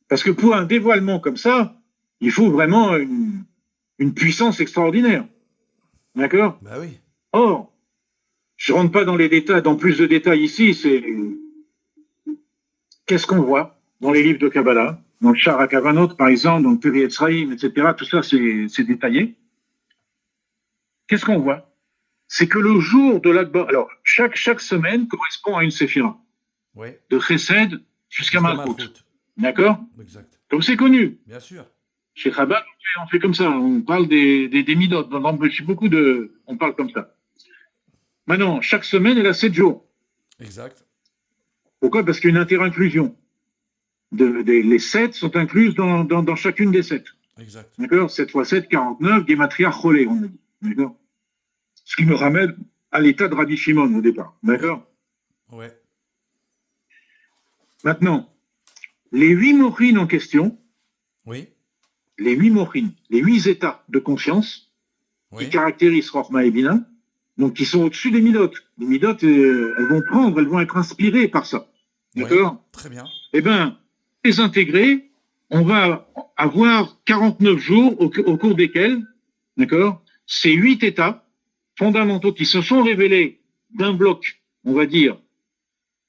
Parce que pour un dévoilement comme ça, il faut vraiment une puissance extraordinaire. D'accord? Bah oui. Or, je rentre pas dans les détails, dans plus de détails ici, c'est qu'est-ce qu'on voit dans les livres de Kabbalah, dans le Shara Kavanot, par exemple, dans le Peri Etzraïm, etc. Tout ça, c'est détaillé. Qu'est-ce qu'on voit? C'est que le jour de l'Akba, alors, chaque semaine correspond à une séphira, Oui. de Chesed jusqu'à Malchut. Malchut. D'accord? Exact. Comme c'est connu. Bien sûr. Chez Chabad, on fait comme ça. On parle des midot. On parle comme ça. Maintenant, chaque semaine, elle a 7 jours. Exact. Pourquoi? Parce qu'il y a une interinclusion. Les 7 sont incluses dans chacune des 7. Exact. D'accord? 7 fois 7, 49, Gematria Cholé, on a dit. D'accord? Ce qui me ramène à l'état de Rabbi Shimon au départ. D'accord? Ouais. Maintenant, les 8 mochines en question, Oui. les 8 mochines, les 8 états de conscience qui Oui. caractérisent Rochma et Bina, donc qui sont au-dessus des midotes. Les midotes, elles vont être inspirées par ça. D'accord? Oui. Très bien. Eh bien, les intégrer, on va avoir 49 jours au cours desquels, d'accord, ces 8 états fondamentaux qui se sont révélés d'un bloc, on va dire,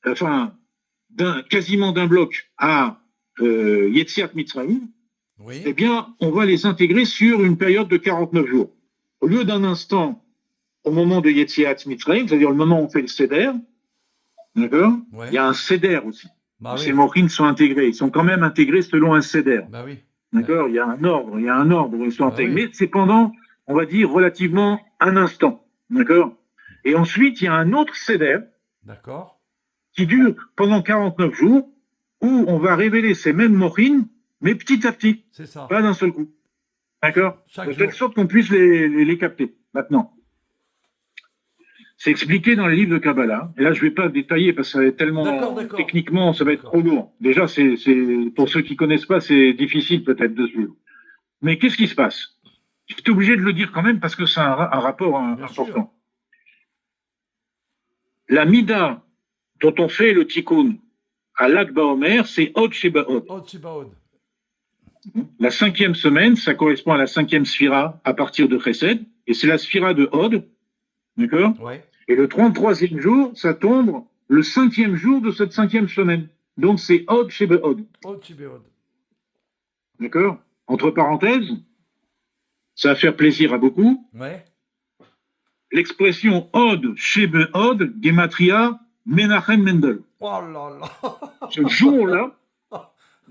enfin, quasiment d'un bloc à Yetziat Mitzrayim, Oui. eh bien, on va les intégrer sur une période de 49 jours. Au lieu d'un instant au moment de Yetziat Mitzrayim, c'est-à-dire le moment où on fait le Seder, d'accord, Ouais. il y a un Seder aussi. Bah Ces oui. mochines sont intégrés. Ils sont quand même intégrés selon un Seder. Bah oui. D'accord? Il y a un ordre où ils sont Bah intégrés. oui. Mais c'est pendant, on va dire, relativement un instant. D'accord? Et ensuite, il y a un autre Seder D'accord. qui dure pendant 49 jours où on va révéler ces mêmes mochines, mais petit à petit, C'est ça. pas d'un seul coup. D'accord? Chaque De telle jour. sorte qu'on puisse les capter. Maintenant. C'est expliqué dans les livres de Kabbalah. Et là, je ne vais pas détailler parce que ça va être tellement D'accord. techniquement, ça va être D'accord. trop lourd. Déjà, pour ceux qui connaissent pas, c'est difficile peut-être de suivre. Mais qu'est-ce qui se passe? J'étais obligé de le dire quand même parce que c'est un rapport Bien sûr. important. La mida dont on fait le tikkun à l'Akba Omer, c'est Od Sheba Od. Od Shibaod. La 5e semaine, ça correspond à la 5e sphira à partir de Chesed, et c'est la sphira de Od, d'accord? Ouais. Et le 33e jour, ça tombe le 5e jour de cette 5e semaine. Donc c'est Od Shebe Od. Od Shibaod. D'accord? Entre parenthèses, ça va faire plaisir à beaucoup. Ouais. L'expression Od Shebe Od, Gematria, Menachem Mendel. Oh là là. Ce jour-là,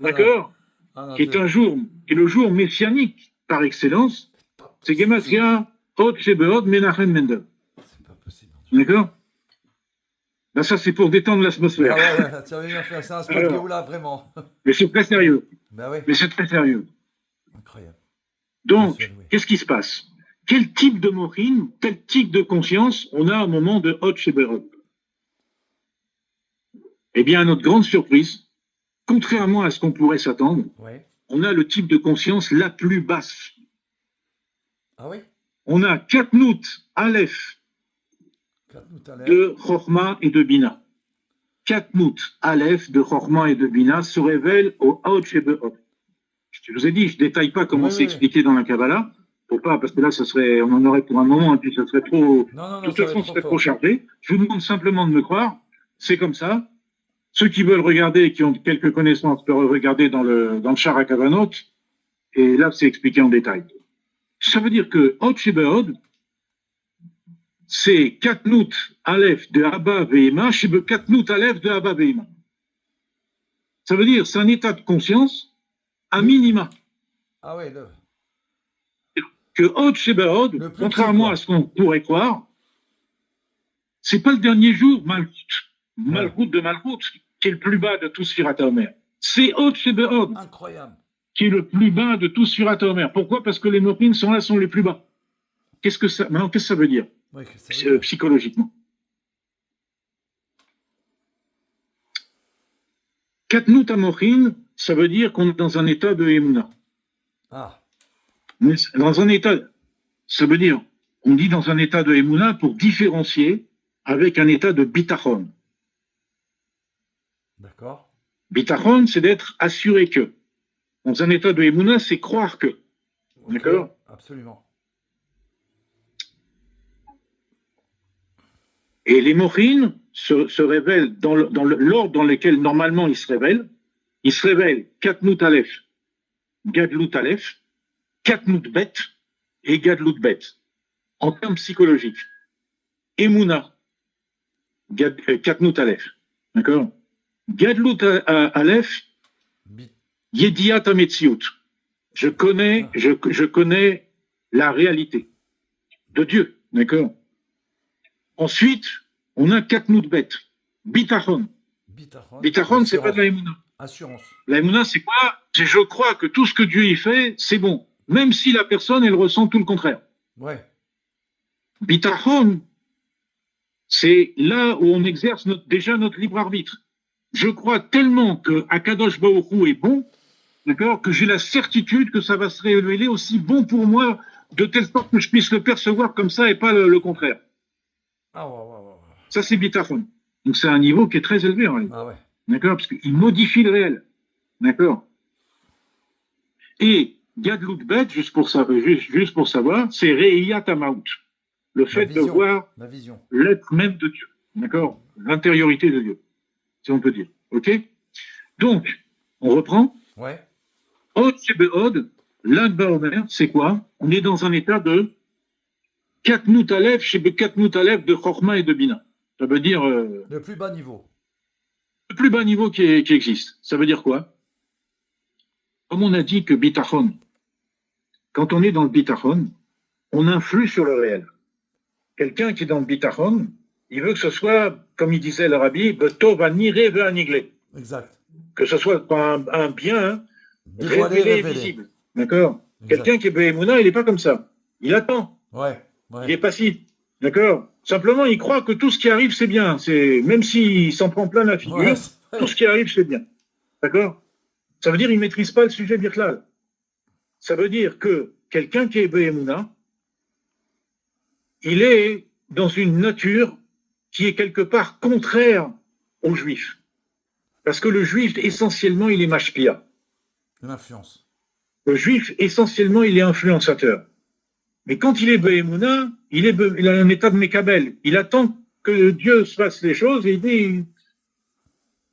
d'accord, Ah, non, qui est un jour, qui est le jour messianique par excellence, c'est Gematria, Hod Shebeod, Menachem Mendel. c'est pas possible. D'accord? Ben ça, c'est pour détendre Ah l'atmosphère. ouais, tu avais bien fait. C'est un spot Alors. Géoula, vraiment. Mais c'est très sérieux. Bah oui, Mais c'est très sérieux. incroyable. Donc, Bien sûr, oui. qu'est-ce qui se passe? Quel type de morine, quel type de conscience on a au moment de Hod Shebeod? Eh bien, à notre grande surprise, contrairement à ce qu'on pourrait s'attendre, Ouais. on a le type de conscience la plus basse. Ah oui? On a Katnout, Aleph, 4 nous à l'air. de Chorma et de Bina. Katnout, Aleph, de Chorma et de Bina se révèle au Hod Shebeod. Je vous ai dit, je ne détaille pas comment Oui, c'est oui, expliqué dans la Kabbalah, pour pas, parce que là, ça serait, on en aurait pour un moment, et puis ça serait trop, Non, de toute ça va façon, être ce trop serait trop fort. chargé. Je vous demande simplement de me croire, c'est comme ça. Ceux qui veulent regarder et qui ont quelques connaissances peuvent regarder dans le char à Kavanot, et là, c'est expliqué en détail. Ça veut dire que Hod Shebeod, c'est Katnout Aleph de Abba Veima, Shebe Katnout Aleph de Abba Veima. Ça veut dire, c'est un état de conscience, à minima. Ah oui, Que Hod Shebeod, le plus petit, contrairement quoi. à ce qu'on pourrait croire, c'est pas le dernier jour, Malchut de Malchut, qui est le plus bas de tout Sfirat HaOmer. C'est Hod Shebeod Incroyable. qui est le plus bas de tout Sfirat HaOmer. Pourquoi? Parce que les Morines sont là, sont les plus bas. Maintenant, qu'est-ce que ça veut dire Oui, que ça veut dire. psychologiquement? Katnout Amochin, ça veut dire qu'on est dans un état de Emouna. Ah, Dans un état, ça veut dire, on dit dans un état de Emouna pour différencier avec un état de Bitachon. d'accord. Bitachon, c'est d'être assuré que. Dans un état de Emouna, c'est croire que. Ok, D'accord? absolument. Et les mochines se révèlent dans l'ordre dans lequel normalement ils se révèlent. Ils se révèlent Katnout Aleph, Gadlout Aleph, Katnout Bet et Gadlout Bet. En termes psychologiques. Emouna, Katnout Aleph. D'accord? Gadlout Aleph, Bit. Yediat Ametziut. Je connais la réalité de Dieu. D'accord? Ensuite, on a Katnout Bet, Bitachon. Bitachon. Bitachon, c'est pas de la Emouna. Assurance. La Emouna, c'est quoi? C'est je crois que tout ce que Dieu y fait, c'est bon. Même si la personne, elle ressent tout le contraire. Ouais. Bitachon, c'est là où on exerce déjà notre libre arbitre. Je crois tellement que Akadosh Baruch Hu est bon, d'accord, que j'ai la certitude que ça va se révéler aussi bon pour moi, de telle sorte que je puisse le percevoir comme ça et pas le contraire. Ah ouais. Ça, c'est Bitachon. Donc, c'est un niveau qui est très élevé, en réalité. Ah ouais. D'accord? Parce qu'il modifie le réel. D'accord? Et Gadlout Bet, juste pour savoir, c'est Reiyat Amaout. Le fait de voir La vision. l'être même de Dieu. D'accord? L'intériorité de Dieu, si on peut dire. OK? Donc, on reprend. Ouais. Hod Shebeod, l'Akba Omer, c'est quoi? On est dans un état de Katnout Aleph, Shebe Katnout Aleph de Chorma et de Bina. Ça veut dire Le plus bas niveau. le plus bas niveau qui existe. Ça veut dire quoi? Comme on a dit que Bitachon, quand on est dans le Bitachon, on influe sur le réel. Quelqu'un qui est dans le Bitachon, il veut que ce soit, comme il disait l'Arabie, Betov aniré ve aniglé. Exact. Que ce soit pas un bien Dévoilé, révélé et révélé. visible. D'accord? Exact. Quelqu'un qui est Behemouna, il n'est pas comme ça. Il attend. Ouais. Il est passif. D'accord? Simplement, il croit que tout ce qui arrive, c'est bien. Même s'il s'en prend plein la figure, tout ce qui arrive, c'est bien. D'accord? Ça veut dire qu'il ne maîtrise pas le sujet birklal. Ça veut dire que quelqu'un qui est Behemouna, il est dans une nature qui est quelque part contraire aux juifs. Parce que le juif, essentiellement, il est mashpia. L'influence. Le juif, essentiellement, il est influençateur. Mais quand il est Behemouna, il a un état de Mekabel. Il attend que Dieu se fasse les choses et il dit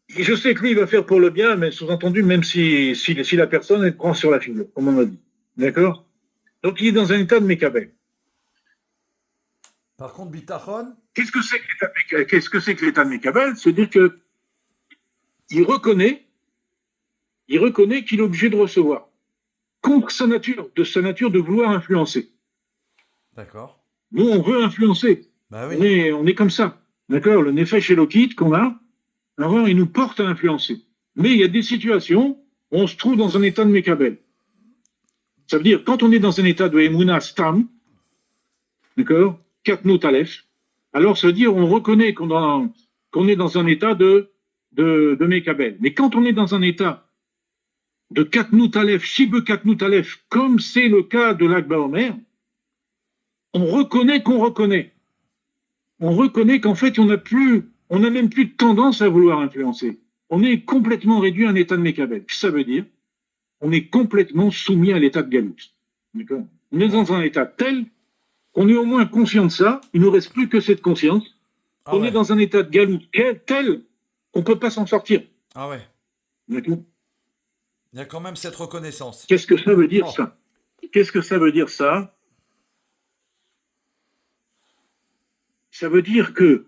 je sais que lui, il va faire pour le bien, mais sous-entendu, même si la personne, elle prend sur la figure, comme on a dit. D'accord? Donc, il est dans un état de Mekabel. Par contre, Bitachon. Qu'est-ce que c'est que l'état de Mekabel? C'est-à-dire que il reconnaît il reconnaît qu'il est obligé de recevoir, contre sa nature, de vouloir influencer. D'accord. Nous, on veut influencer. Bah On oui. est comme ça. D'accord? Le Nefesh Elokit qu'on a, alors, il nous porte à influencer. Mais il y a des situations où on se trouve dans un état de Mekabel. Ça veut dire, quand on est dans un état de Emouna Stam, d'accord? Katnut Aleph, alors ça veut dire, on reconnaît qu'on est dans un état de Mekabel. Mais quand on est dans un état de Katnut Aleph, Shibe Katnut Aleph, comme c'est le cas de l'Akba Omer, on reconnaît qu'on reconnaît. On reconnaît qu'en fait, on n'a même plus de tendance à vouloir influencer. On est complètement réduit à un état de Mekabel. Ça veut dire, on est complètement soumis à l'état de Galout. D'accord? On est dans un état tel qu'on est au moins conscient de ça. Il ne nous reste plus que cette conscience. Ah On est ouais. dans un état de Galout tel qu'on ne peut pas s'en sortir. Ah ouais. D'accord? Il y a quand même cette reconnaissance. Qu'est-ce que ça veut dire, Oh. ça? Qu'est-ce que ça veut dire, ça? Ça veut dire que,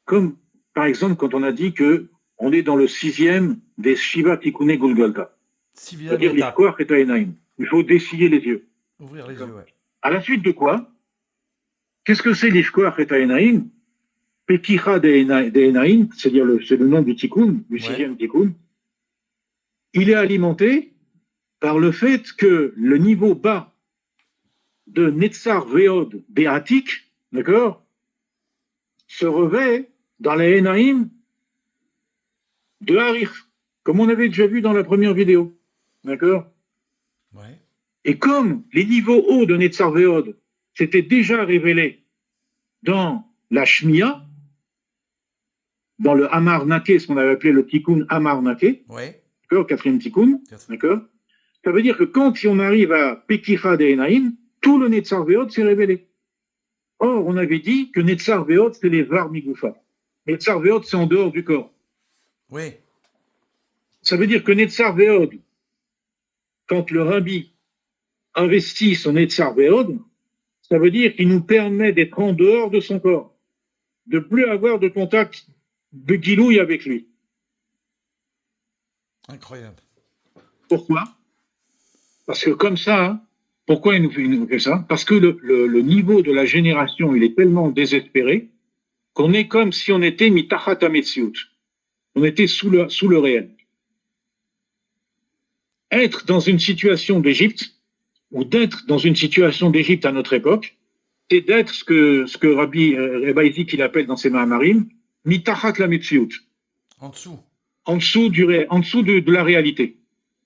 comme par exemple quand on a dit que on est dans le 6e des Shiva Tikkune Golgotha, Civième c'est-à-dire étape. l'Ishkoach et Taenaim. Il faut dessiller les yeux. Ouvrir les yeux, ouais. À la suite de quoi? Qu'est-ce que c'est l'Ishkoach et Taenaim? Pekicha De'enaim, c'est-à-dire c'est le nom du Tikkun, du Ouais. 6e Tikkun. Il est alimenté par le fait que le niveau bas de Netzar Veod Be'atik, d'accord, se revêt dans les Enaim de Harif, comme on avait déjà vu dans la première vidéo. D'accord? Ouais. Et comme les niveaux hauts de Netzar Veod s'étaient déjà révélés dans la Shmiya, dans le Hamar Nake, ce qu'on avait appelé le Tikkun Hamar Nake, Ouais. d'accord, 4e Tikkun, d'accord? Ça veut dire que quand si on arrive à Pekicha de Enaim, tout le Netzar Veod s'est révélé. Or, on avait dit que Netzar Veod, c'est les Var Migoufa. Netzar Veod, c'est en dehors du corps. Oui. Ça veut dire que Netzar Veod, quand le Rabbi investit son Netzar Veod, ça veut dire qu'il nous permet d'être en dehors de son corps, de plus avoir de contact de guilouille avec lui. Incroyable. Pourquoi? Parce que comme ça, hein, pourquoi il nous fait ça? Parce que le niveau de la génération, il est tellement désespéré qu'on est comme si on était mitachat hametziut. On était sous le réel. Être dans une situation d'Égypte, ou d'être dans une situation d'Égypte à notre époque, c'est d'être ce que Rabbi Isaac il appelle dans ses Mahamarim, mitachat la metziut. En dessous. En dessous de la réalité.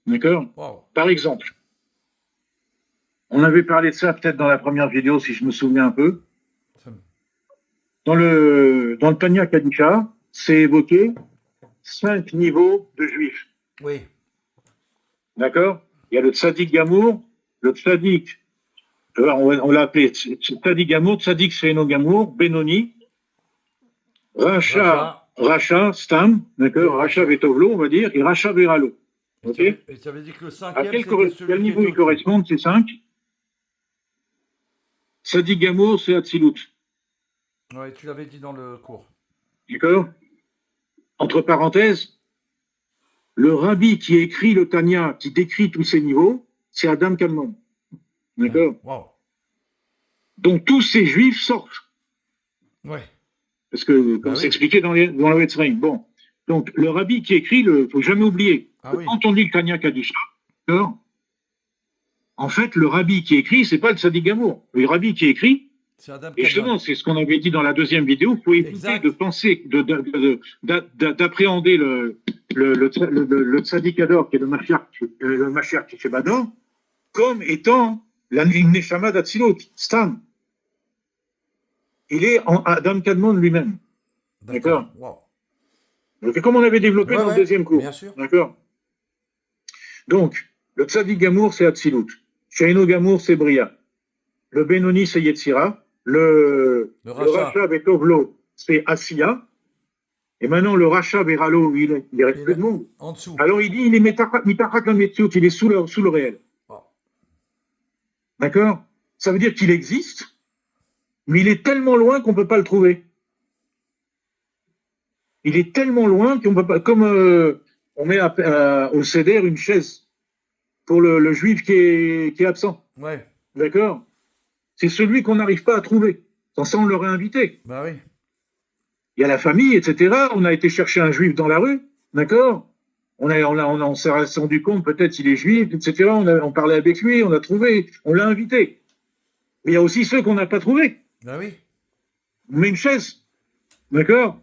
D'accord? Wow. Par exemple, on avait parlé de ça peut-être dans la première vidéo, si je me souviens un peu. Dans le Tanya Kadisha, c'est évoqué 5 niveaux de juifs. Oui. D'accord? Il y a le tzaddik Gamour, le tzaddik, on l'a appelé tzaddik Gamour, tzaddik Sheino Gamour, Benoni, Racha, Stam, d'accord? Racha Vetovlo, on va dire, et Racha Veralo. Ok? Et tu avais dit que le À cinquième, quel niveau ils correspondent, ces 5? Tzaddik Gamour, c'est Hatzilut. Oui, tu l'avais dit dans le cours. D'accord? Entre parenthèses, le rabbi qui écrit le Tanya, qui décrit tous ces niveaux, c'est Adam Kalman. D'accord? Wow. Donc tous ces juifs sortent. Ouais. Parce que, comme c'est expliqué dans le Wetzrein. Bon. Donc, le rabbi qui écrit, il faut jamais oublier. Ah oui. Quand on dit le Tanya Kadisha, d'accord? En fait, le rabbi qui écrit, c'est pas le Tzaddik Gamour. Le rabbi qui écrit, C'est Adam et justement, Kalman. c'est ce qu'on avait dit dans la deuxième vidéo, il faut éviter Exact. de penser, d'appréhender le Tzaddik Ador, qui est le Mashiach Tishebador, comme étant la Neshama d'Atzilot, Stam. Il est en Adam Kadmon lui-même. D'accord? Wow. Donc, comme on avait développé dans le deuxième cours. Bien sûr. D'accord? Donc, le Tzaddik Gamour, c'est Atsilut. Sheino Gamour, c'est Bria. Le Benoni, c'est Yetzira. Le Racha Betovlo, c'est Asiya. Et maintenant, le Racha Beralo, il reste plus de monde. En dessous. Alors, il dit, il est mitachat la metziut, il est sous le réel. Wow. D'accord? Ça veut dire qu'il existe, mais il est tellement loin qu'on ne peut pas le trouver. Il est tellement loin qu'on peut pas, comme on met au Seder une chaise pour le juif qui est absent. Ouais. D'accord? C'est celui qu'on n'arrive pas à trouver. Sans ça, on l'aurait invité. Bah oui. Il y a la famille, etc. On a été chercher un juif dans la rue, d'accord? On s'est rendu compte, peut-être qu'il est juif, etc. On parlait avec lui, on a trouvé, on l'a invité. Mais il y a aussi ceux qu'on n'a pas trouvés. Bah oui. On met une chaise, d'accord?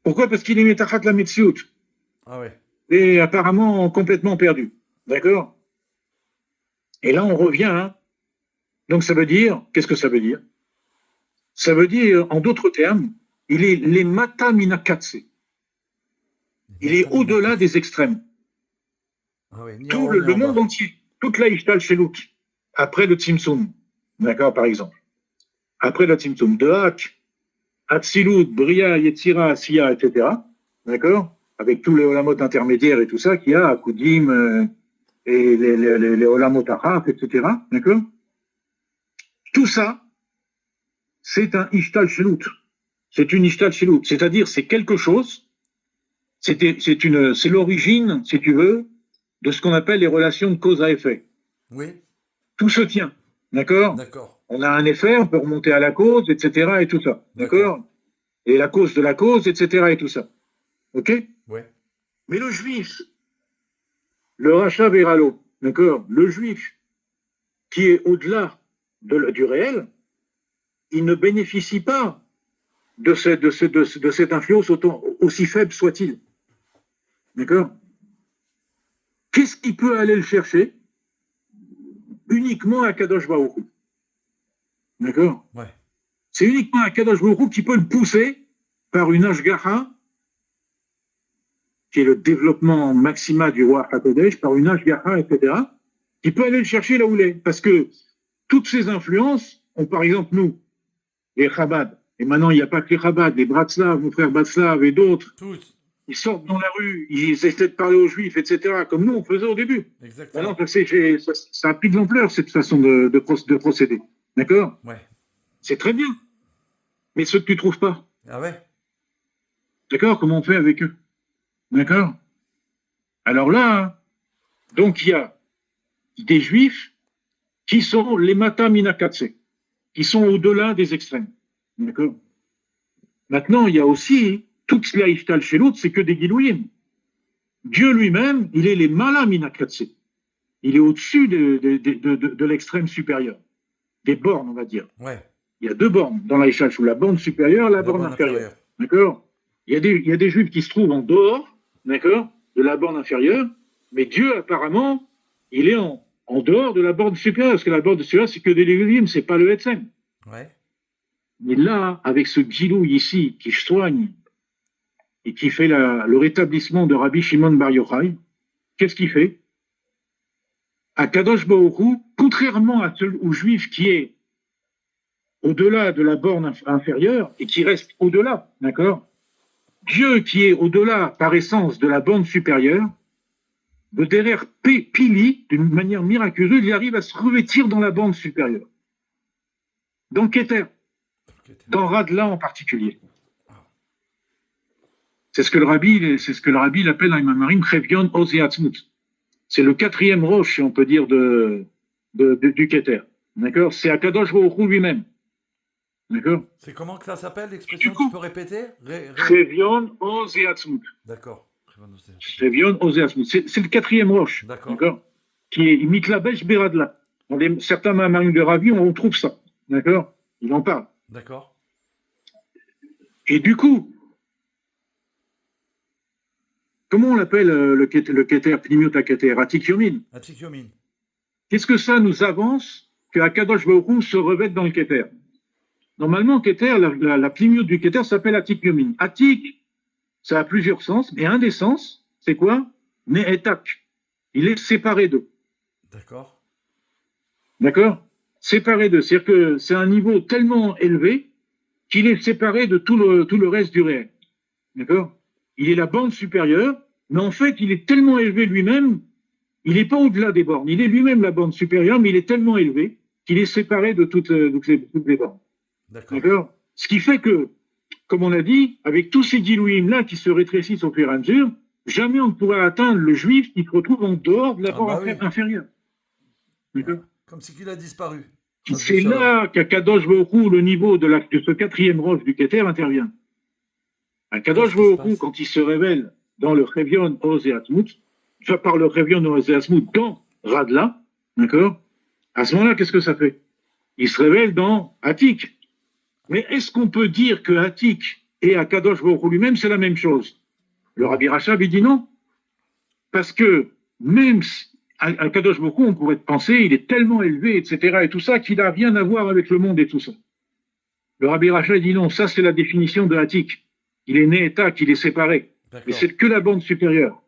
Pourquoi? Parce qu'il est metachat la metsiout. Ah ouais. Et apparemment complètement perdu, d'accord? Et là, on revient, hein. Donc ça veut dire, qu'est-ce que ça veut dire? Ça veut dire, en d'autres termes, il est les mata minakatse. Il est au-delà des extrêmes. Ah ouais. Ni en Tout haut, le ni en monde bas. entier, toute la Ishtal Shelut, après le Tzimtzum, d'accord, par exemple. Après le Tzimtzum, de Hak, Atzilut, Bria, Yetzira, Asiya, etc., d'accord, avec tous les olamot intermédiaires et tout ça qu'il y a, Akudim, et les olamot Achaf, etc., d'accord. Tout ça, c'est un Ishtal Shelut. C'est une Ishtal Shelut, c'est-à-dire c'est quelque chose, c'est l'origine, si tu veux, de ce qu'on appelle les relations de cause à effet. Oui. Tout se tient, d'accord? D'accord. On a un effet, on peut remonter à la cause, etc., et tout ça, d'accord? Et la cause de la cause, etc., et tout ça. Ok? Ouais. Mais le juif, le rachat Veralo, d'accord? Le juif qui est au-delà du réel, il ne bénéficie pas de cette influence aussi faible soit-il. D'accord? Qu'est-ce qui peut aller le chercher? Uniquement à Kadosh Baruch Hu. D'accord? Ouais. C'est uniquement un Kadosh Baruch Hu qui peut le pousser par une Ashgaha, qui est le développement maximal du roi HaKodesh, par une Ashgaha, etc., qui peut aller le chercher là où il est. Parce que toutes ces influences ont, par exemple, nous, les Chabad, et maintenant il n'y a pas que les Chabad, les Bratslav, mon frère Bratslav et d'autres, Tous. ils sortent dans la rue, ils essaient de parler aux Juifs, etc., comme nous on faisait au début. Exactement. Maintenant, ça a pris de l'ampleur, cette façon de procéder. D'accord? Ouais. C'est très bien. Mais ceux que tu ne trouves pas, Ah ouais. d'accord? Comment on fait avec eux? D'accord? Alors là, hein, donc il y a des Juifs qui sont les Mata Minakatse, qui sont au-delà des extrêmes. D'accord? Maintenant, il y a aussi toute la Ishtal chez l'autre, c'est que des Gilouïm. Dieu lui-même, il est les Mala Minakatse. Il est au-dessus de l'extrême supérieur. Des bornes, on va dire. Ouais. Il y a deux bornes dans la Ishtal, la borne supérieure et la borne inférieure. D'accord? Il y a des Juifs qui se trouvent en dehors, d'accord, de la borne inférieure, mais Dieu, apparemment, il est en dehors de la borne supérieure, parce que la borne supérieure, c'est que des légumes, c'est pas le Etzem. Ouais. Mais là, avec ce Gilouï ici, qui soigne et qui fait le rétablissement de Rabbi Shimon Bar Yochai, qu'est-ce qu'il fait? À Kadosh Baruch Hu, contrairement au Juif qui est au-delà de la borne inférieure et qui reste au-delà, d'accord? Dieu qui est au-delà par essence de la borne supérieure, de derrière Pili, d'une manière miraculeuse, il arrive à se revêtir dans la borne supérieure. Dans Keter, dans Radla en particulier. C'est ce que le rabbi l'appelle dans Imamarim Chevion Ozeatzmut. C'est le quatrième roche, si on peut dire, du Keter. D'accord? C'est Akadosh Baruch Hu lui-même. D'accord? C'est comment que ça s'appelle l'expression? Tu peux répéter? Chevion Ozeatzmut. D'accord. Chevion Ozeatzmut. C'est le quatrième roche. D'accord. Qui est Mitlabesh Beradla. Dans certains Mamarim de Rabbi, on trouve ça. D'accord? Il en parle. D'accord. Et du coup, comment on l'appelle le Keter, Pnimiut Keter, Atik Yomin? Atik Yomin. Qu'est-ce que ça nous avance que Akadosh Baruch Hu se revête dans le Keter? Normalement, Keter, la Pnimiut du Keter s'appelle Atik Yomin. Atik, ça a plusieurs sens, mais un des sens, c'est quoi? Ne'etak. Il est séparé d'eux. D'accord. D'accord? Séparé d'eux. C'est-à-dire que c'est un niveau tellement élevé qu'il est séparé de tout le reste du réel. D'accord? Il est la borne supérieure, mais en fait, il est tellement élevé lui-même, il n'est pas au-delà des bornes. Il est lui-même la borne supérieure, mais il est tellement élevé qu'il est séparé de toutes les bornes. D'accord? Ce qui fait que, comme on a dit, avec tous ces Gilouïm-là qui se rétrécissent au fur et à mesure, jamais on ne pourrait atteindre le juif qui se retrouve en dehors de la Ah porte bah oui. inférieure. D'accord. Comme si qu'il a disparu. C'est là qu'Akadosh Baruch Hu, le niveau de ce quatrième roche du Keter intervient. Akadosh Qu'est-ce qui se Baruch Hu, passe? quand il se révèle dans le Chevion Oz et Atmut, enfin par le Chevion Oz et Atmut dans Radla, d'accord. À ce moment-là, qu'est-ce que ça fait? Il se révèle dans Atik. Mais est-ce qu'on peut dire que Atik et Akadosh Baruch Hu lui-même, c'est la même chose? Le Rabbi Rachab, il dit non. Parce que même Akadosh Baruch Hu, on pourrait penser, il est tellement élevé, etc., et tout ça, qu'il n'a rien à voir avec le monde et tout ça. Le Rabbi Rachab dit non, ça c'est la définition de Atik. Il est né état, qu'il est séparé. Mais D'accord. c'est que la bande supérieure.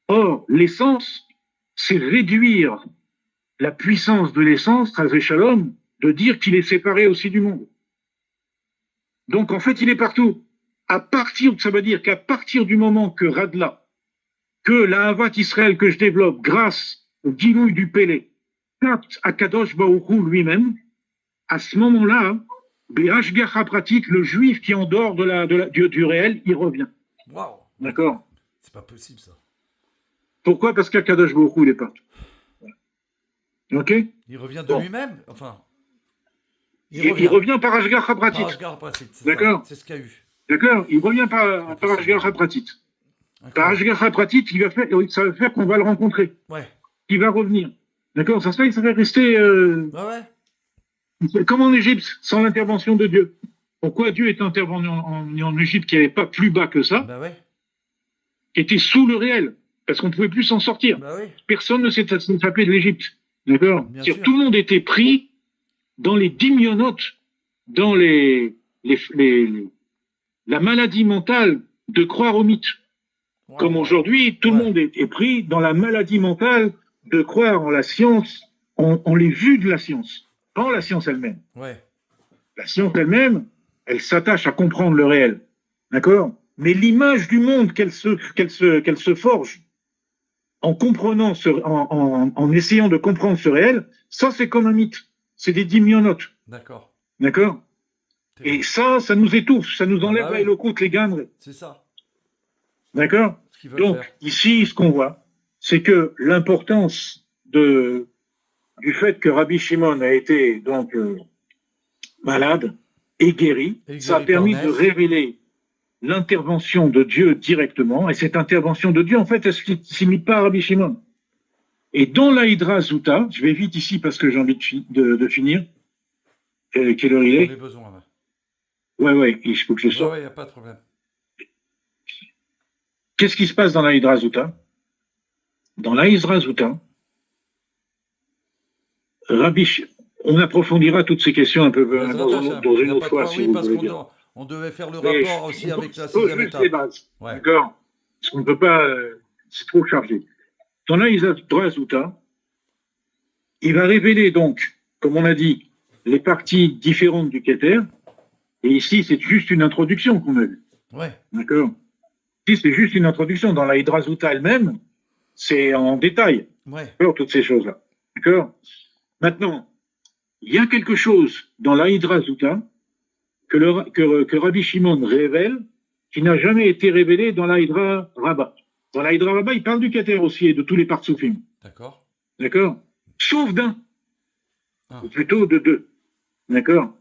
Or, l'essence, c'est réduire la puissance de l'essence, Chazé Shalom, de dire qu'il est séparé aussi du monde. Donc, en fait, il est partout. Ça veut dire qu'à partir du moment que Radla, que la Havat Israël que je développe grâce au Gilouï du Pélé, capte Akadosh Baruch Hu lui-même, à ce moment-là, Béhashgacha pratique, le juif qui est en dehors du réel, il revient. Waouh. D'accord? C'est pas possible ça. Pourquoi? Parce qu'Akadosh Baruch Hu, il est partout. Ok? Il revient de Bon. lui-même. Enfin. Il revient par Ashgacha pratique. Par pratique. D'accord. C'est ce qu'il y a eu. D'accord? Il revient par Ashgacha pratique. Par Ashgacha pratique, ça va faire qu'on va le rencontrer. Ouais. Il va revenir. D'accord? Ça va rester Ouais. comme en Égypte, sans l'intervention de Dieu. Pourquoi Dieu est intervenu en Égypte, qui n'avait pas plus bas que ça, Bah ouais. qui était sous le réel, parce qu'on ne pouvait plus s'en sortir. Bah oui. Personne ne s'appelait de l'Égypte. D'accord? Bien C'est-à-dire, sûr. tout le monde était pris dans les dimionotes, dans la maladie mentale de croire au mythe. Wow. Comme aujourd'hui, tout le monde est pris dans la maladie mentale de croire en la science, en les vues de la science, pas en la science elle-même. Ouais. La science elle-même, elle s'attache à comprendre le réel. D'accord? Mais l'image du monde qu'elle se forge en comprenant en essayant de comprendre ce réel, ça c'est comme un mythe. C'est des dimionotes. D'accord. D'accord? Et ça nous étouffe, ça nous enlève bah oui. la éloquente, les gammes. C'est ça. D'accord? Ce qu'ils veulent Donc, faire. ici, ce qu'on voit, c'est que l'importance du fait que Rabbi Shimon a été donc malade et guéri, ça a permis de révéler l'intervention de Dieu directement, et cette intervention de Dieu, en fait, elle ne s'imite pas à Rabbi Shimon. Et dans la Hydra Zuta, je vais vite ici parce que j'ai envie de finir. Quelle heure il On est? a besoin. Ouais, il faut que je sorte. Ouais, il n'y a pas de problème. Qu'est-ce qui se passe dans la Hydra Zuta? Dans la Hydra Zuta, on approfondira toutes ces questions un peu dans une autre fois, si vous voulez bien. On devait faire le rapport aussi avec la sixième étape. Les bases, ouais. D'accord? Parce qu'on ne peut pas, c'est trop chargé. Dans la Hydra Zuta, il va révéler donc, comme on a dit, les parties différentes du Keter. Et ici, c'est juste une introduction qu'on a vue. Ouais. D'accord? Ici, c'est juste une introduction. Dans la Hydra Zuta elle-même, c'est en détail. Ouais. Toutes ces choses-là. D'accord? Maintenant, il y a quelque chose dans la Hydra Zuta que Rabbi Shimon révèle qui n'a jamais été révélé dans la Hydra Rabbah. Dans la Hydra Rabbah, il parle du Keter aussi et de tous les Partsoufim. D'accord. D'accord? Sauf d'un. Ah. Ou plutôt de deux. D'accord?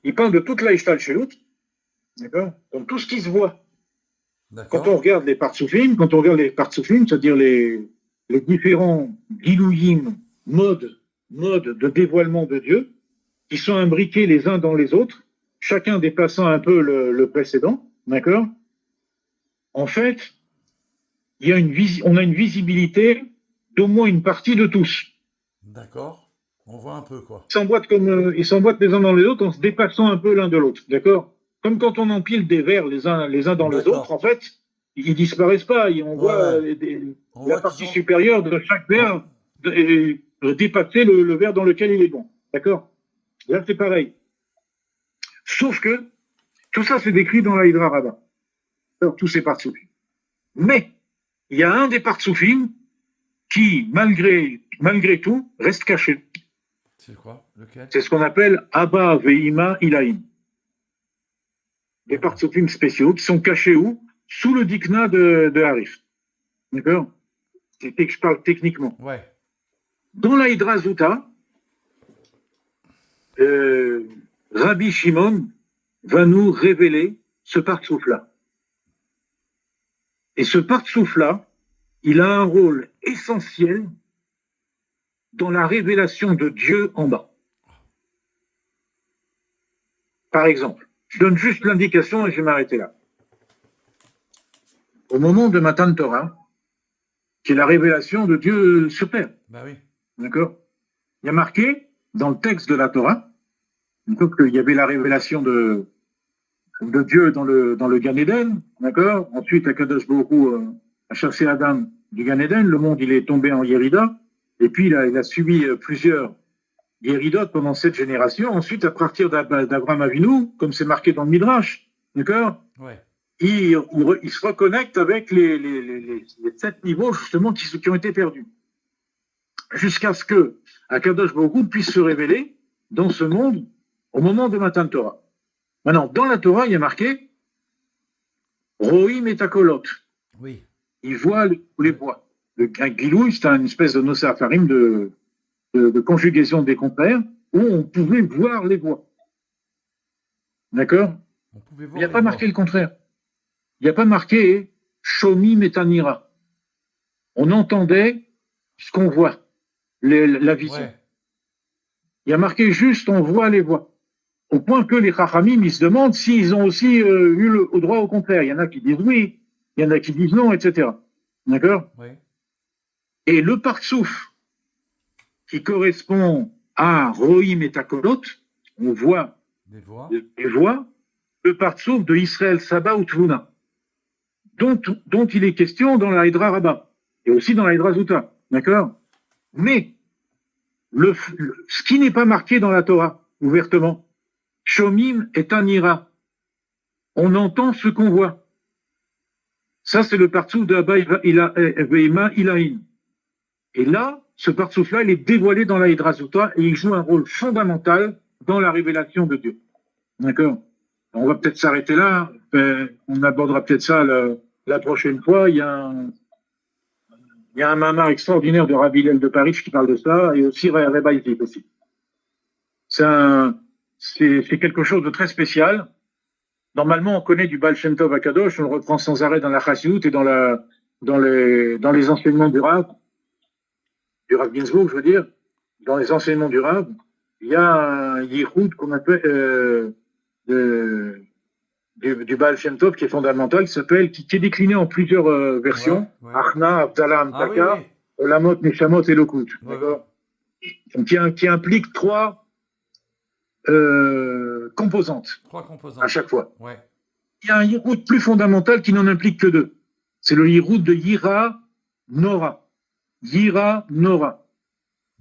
Il parle de toute la Ishtalshelut. D'accord? Donc tout ce qui se voit. Quand on regarde les Partsoufim, c'est-à-dire les différents Gilouïm, modes de dévoilement de Dieu, qui sont imbriqués les uns dans les autres, chacun dépassant un peu le précédent, d'accord? En fait, on a une visibilité d'au moins une partie de tous. D'accord. On voit un peu, quoi. Ils s'emboîtent les uns dans les autres en se dépassant un peu l'un de l'autre, d'accord? Comme quand on empile des verres les uns dans les autres, en fait, ils disparaissent pas. On voit la partie supérieure de chaque verre dépasser le verre dans lequel il est bon, d'accord? Là, c'est pareil. Sauf que tout ça, c'est décrit dans la Hydra Rabbah. Alors, tous ces Partsoufim. Mais, il y a un des Partsoufim qui, malgré tout, reste caché. C'est quoi? Lequel? C'est ce qu'on appelle Abba Veima Ilaim. Des Partsoufim spéciaux qui sont cachés où? Sous le Dikna de Harif. D'accord? C'est que je parle techniquement. Ouais. Dans la Hydra Zuta, Rabbi Shimon va nous révéler ce partsouf-là. Et ce partsouf-là, il a un rôle essentiel dans la révélation de Dieu en bas. Par exemple, je donne juste l'indication et je vais m'arrêter là. Au moment de Matan Torah, qui est la révélation de Dieu sur terre. Bah oui. D'accord? Il y a marqué dans le texte de la Torah qu'il y avait la révélation de Dieu dans le Gan Eden. D'accord? Ensuite, Akadosh Baruch Hu a chassé Adam du Gan Eden. Le monde, il est tombé en Yérida. Et puis, il a subi plusieurs Yéridot pendant 7 générations. Ensuite, à partir d'Abraham Avinu, comme c'est marqué dans le Midrash, d'accord? Ouais. Il se reconnecte avec les 7 niveaux, justement, qui ont été perdus. Jusqu'à ce que Akadosh Baruch Hu puisse se révéler dans ce monde au moment de Matan Torah. Maintenant, dans la Torah, il y a marqué Rohim et Takolot. Oui. Il voit les voix. Le Gilouï, c'est une espèce de Nossafarim de conjugaison des contraires où on pouvait voir les voix. D'accord? On pouvait voir Il n'y a les pas voix. marqué le contraire. Il n'y a pas marqué Shomi Metanira. On entendait ce qu'on voit, la vision. Ouais. Il y a marqué juste on voit les voix. Au point que les Chachamim, ils se demandent s'ils ont aussi eu le droit au contraire. Il y en a qui disent oui, il y en a qui disent non, etc. D'accord? Oui. Et le partsouf qui correspond à Rohim et Takolot, on voit Des voix. les voix, le partsouf de Israël Saba ou Tvuna, dont il est question dans la Hydra Rabbah et aussi dans la Hydra Zuta. D'accord? Mais ce qui n'est pas marqué dans la Torah, ouvertement, Shomim est un ira. On entend ce qu'on voit. Ça, c'est le partsouf de Abba Veima Ilahin. Et là, ce partsouf-là, il est dévoilé dans la Hydra Zuta et il joue un rôle fondamental dans la révélation de Dieu. D'accord? On va peut-être s'arrêter là. On abordera peut-être ça la prochaine fois. Il y a un mamar extraordinaire de Rabbi Hillel de Paris qui parle de ça, et aussi Rabbi Isaac aussi. C'est quelque chose de très spécial. Normalement, on connaît du Baal Shem Tov à Kadosh, on le reprend sans arrêt dans la Chassidut et dans les enseignements du Rav Ginsburg, je veux dire, dans les enseignements du Rav, il y a un yichud qu'on appelle du Baal Shem Tov qui est fondamental, qui est décliné en plusieurs versions. Ouais. Achna, Abdallah, Ah oui, Amtaka, oui. Olamot, Neshamot et Lokut. Ouais, D'accord? Donc, qui implique 3 composantes 3 composants. à chaque fois. Ouais. Il y a un yiroud plus fondamental qui n'en implique que 2. C'est le yiroud de Yira Nora. Yira Nora.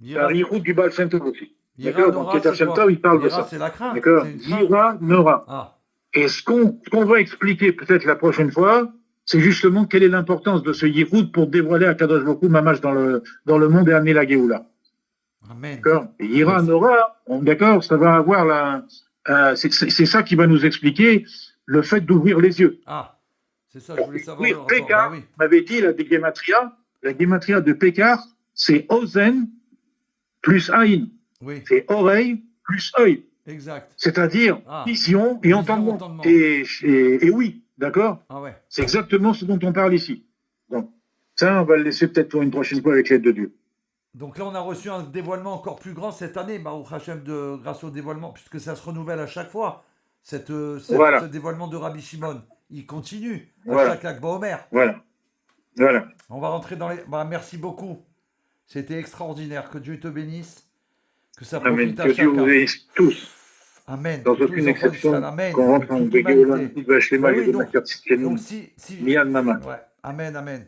C'est un yiroud du Baal Shem Tov aussi. D'accord? Donc, Keter Shem Tov, il parle de Yira, ça. c'est la crainte. D'accord? C'est une crainte. Yira Nora. Ah. Et ce qu'on va expliquer peut-être la prochaine fois, c'est justement quelle est l'importance de ce yiroud pour dévoiler à Kadosh Baruch Hu Mamash dans le monde et amener la Géoula. Amen. D'accord? Et Yira Nora, d'accord, ça va avoir c'est ça qui va nous expliquer le fait d'ouvrir les yeux. Ah. C'est ça, je voulais savoir Oui, le rapport. Pékar Bah oui. m'avait dit la gématria de Pékar, c'est Ozen plus Aïn. Oui. C'est oreille plus œil. Exact. C'est-à-dire Ah. vision et Vision, entendement. entendement. Et oui, d'accord? Ah ouais. C'est exactement ce dont on parle ici. Donc, ça, on va le laisser peut-être pour une prochaine fois avec l'aide de Dieu. Donc là, on a reçu un dévoilement encore plus grand cette année, Baruch Hashem, grâce au dévoilement, puisque ça se renouvelle à chaque fois. Voilà. Ce dévoilement de Rabbi Shimon, il continue à Voilà. chaque Lag Baomer. Voilà. Voilà. On va rentrer dans les... Bah, merci beaucoup. C'était extraordinaire. Que Dieu te bénisse. Que ça Amen. profite à Que Dieu vous chacun. bénisse tous, Amen. sans Tous aucune les enfants exception, d'Israël. Amen. qu'on rentre en Toute Begéoula, l'humanité. Vachlema, Bah oui, les donc Domakartitkenim, si... Mian Maman. Ouais. Amen, amen.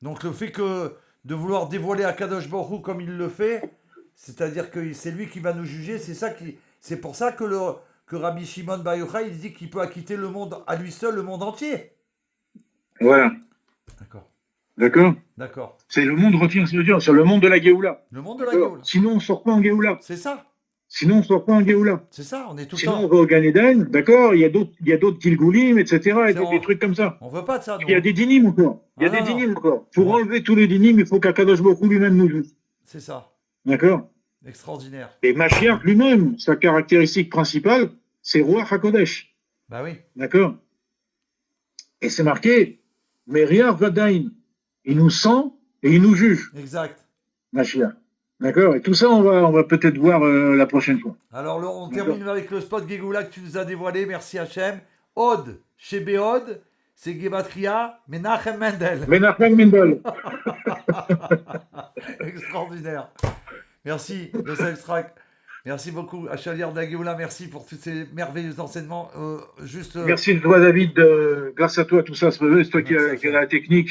Donc le fait que de vouloir dévoiler à Kadosh Baruch Hu comme il le fait, c'est-à-dire que c'est lui qui va nous juger, c'est pour ça que Rabbi Shimon Bar Yochai, il dit qu'il peut acquitter le monde à lui seul, le monde entier. Voilà. D'accord. D'accord? D'accord. C'est le monde retient, c'est le monde de la Géoula. Le monde de la D'accord? Géoula. Sinon, on ne sort pas en Géoula. C'est ça. Sinon, on ne sort pas en Géoula. C'est ça, on est tout le Sinon, temps. on va au Gan Eden, d'accord, il y a d'autres Gilgoulim, etc., et C'est des trucs comme ça. On veut pas de ça, Il y a nous. des dynimes encore. Il y a Ah, des non, non. dynimes encore. Pour Ouais. enlever tous les dynimes, il faut qu'Akadosh Baruch Hu lui-même nous joue. C'est ça. D'accord? Extraordinaire. Et Mashiach lui-même, sa caractéristique principale, c'est Ruach HaKodesh. Bah oui. D'accord? Et c'est marqué, Meriar Vadain. Il nous sent et il nous juge, Exact. Mashiach. D'accord? Et tout ça, on va peut-être voir la prochaine fois. Alors, on D'accord. termine avec le spot Gégoula que tu nous as dévoilé. Merci Hachem. Ode, chez Béod, c'est Gematria, Menachem Mendel. Menachem Mendel. Extraordinaire. Merci, Yosef Strak. Merci beaucoup, Achalier Dageoula. Merci pour tous ces merveilleux enseignements. Merci de toi, David. Grâce à toi, tout ça se révèle. C'est toi qui as la technique.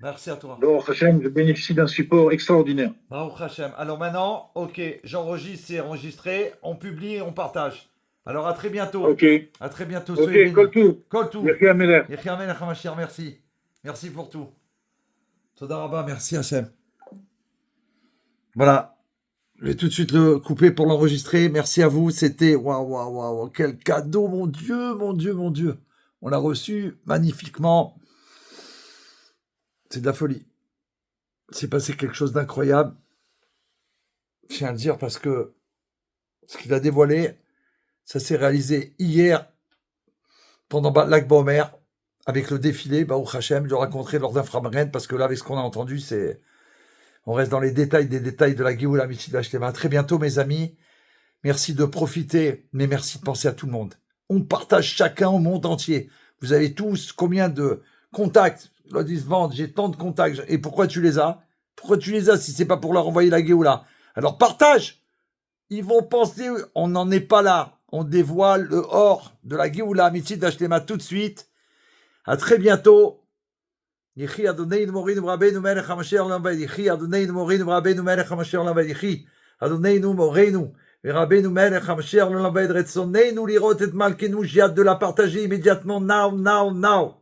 Merci à toi. Baruch Hashem, je bénéficie d'un support extraordinaire. Baruch Hashem. Alors maintenant, ok, j'enregistre, c'est enregistré. On publie et on partage. Alors à très bientôt. Ok. À très bientôt. Ok, Kol tout. Kol tout. Yechia Meler. Yechia Melech HaMashiach, merci. Merci pour tout. Toda Rabba, merci Hachem. Voilà. Je vais tout de suite le couper pour l'enregistrer. Merci à vous. C'était waouh, quel cadeau, mon Dieu, mon Dieu, mon Dieu. On l'a reçu magnifiquement. C'est de la folie. C'est passé quelque chose d'incroyable. Je tiens à le dire parce que ce qu'il a dévoilé, ça s'est réalisé hier pendant Lag Baomer avec le défilé. Baruch Hashem, je le raconterai lors d'un Framaren parce que là, avec ce qu'on a entendu, c'est. On reste dans les détails des détails de la Géoula Mitzvah Shlema. À très bientôt, mes amis. Merci de profiter, mais merci de penser à tout le monde. On partage chacun au monde entier. Vous avez tous combien de contacts? Là, ils se vendent, j'ai tant de contacts. Et pourquoi tu les as? Pourquoi tu les as si c'est pas pour leur envoyer la Géoula? Alors partage. Ils vont penser, on n'en est pas là. On dévoile le or de la Géoula Mitzvah Shlema tout de suite. À très bientôt. יחי אדוננו מורינו ורבנו מלך המשיח לעולם ועד. יחי אדוננו מורינו ורבנו מלך המשיח לעולם ועד. יחי אדוננו מורינו ורבנו מלך המשיח לעולם ועד. רצוננו לראות את מלכנו, j'ai hâte de la partager immédiatement, now.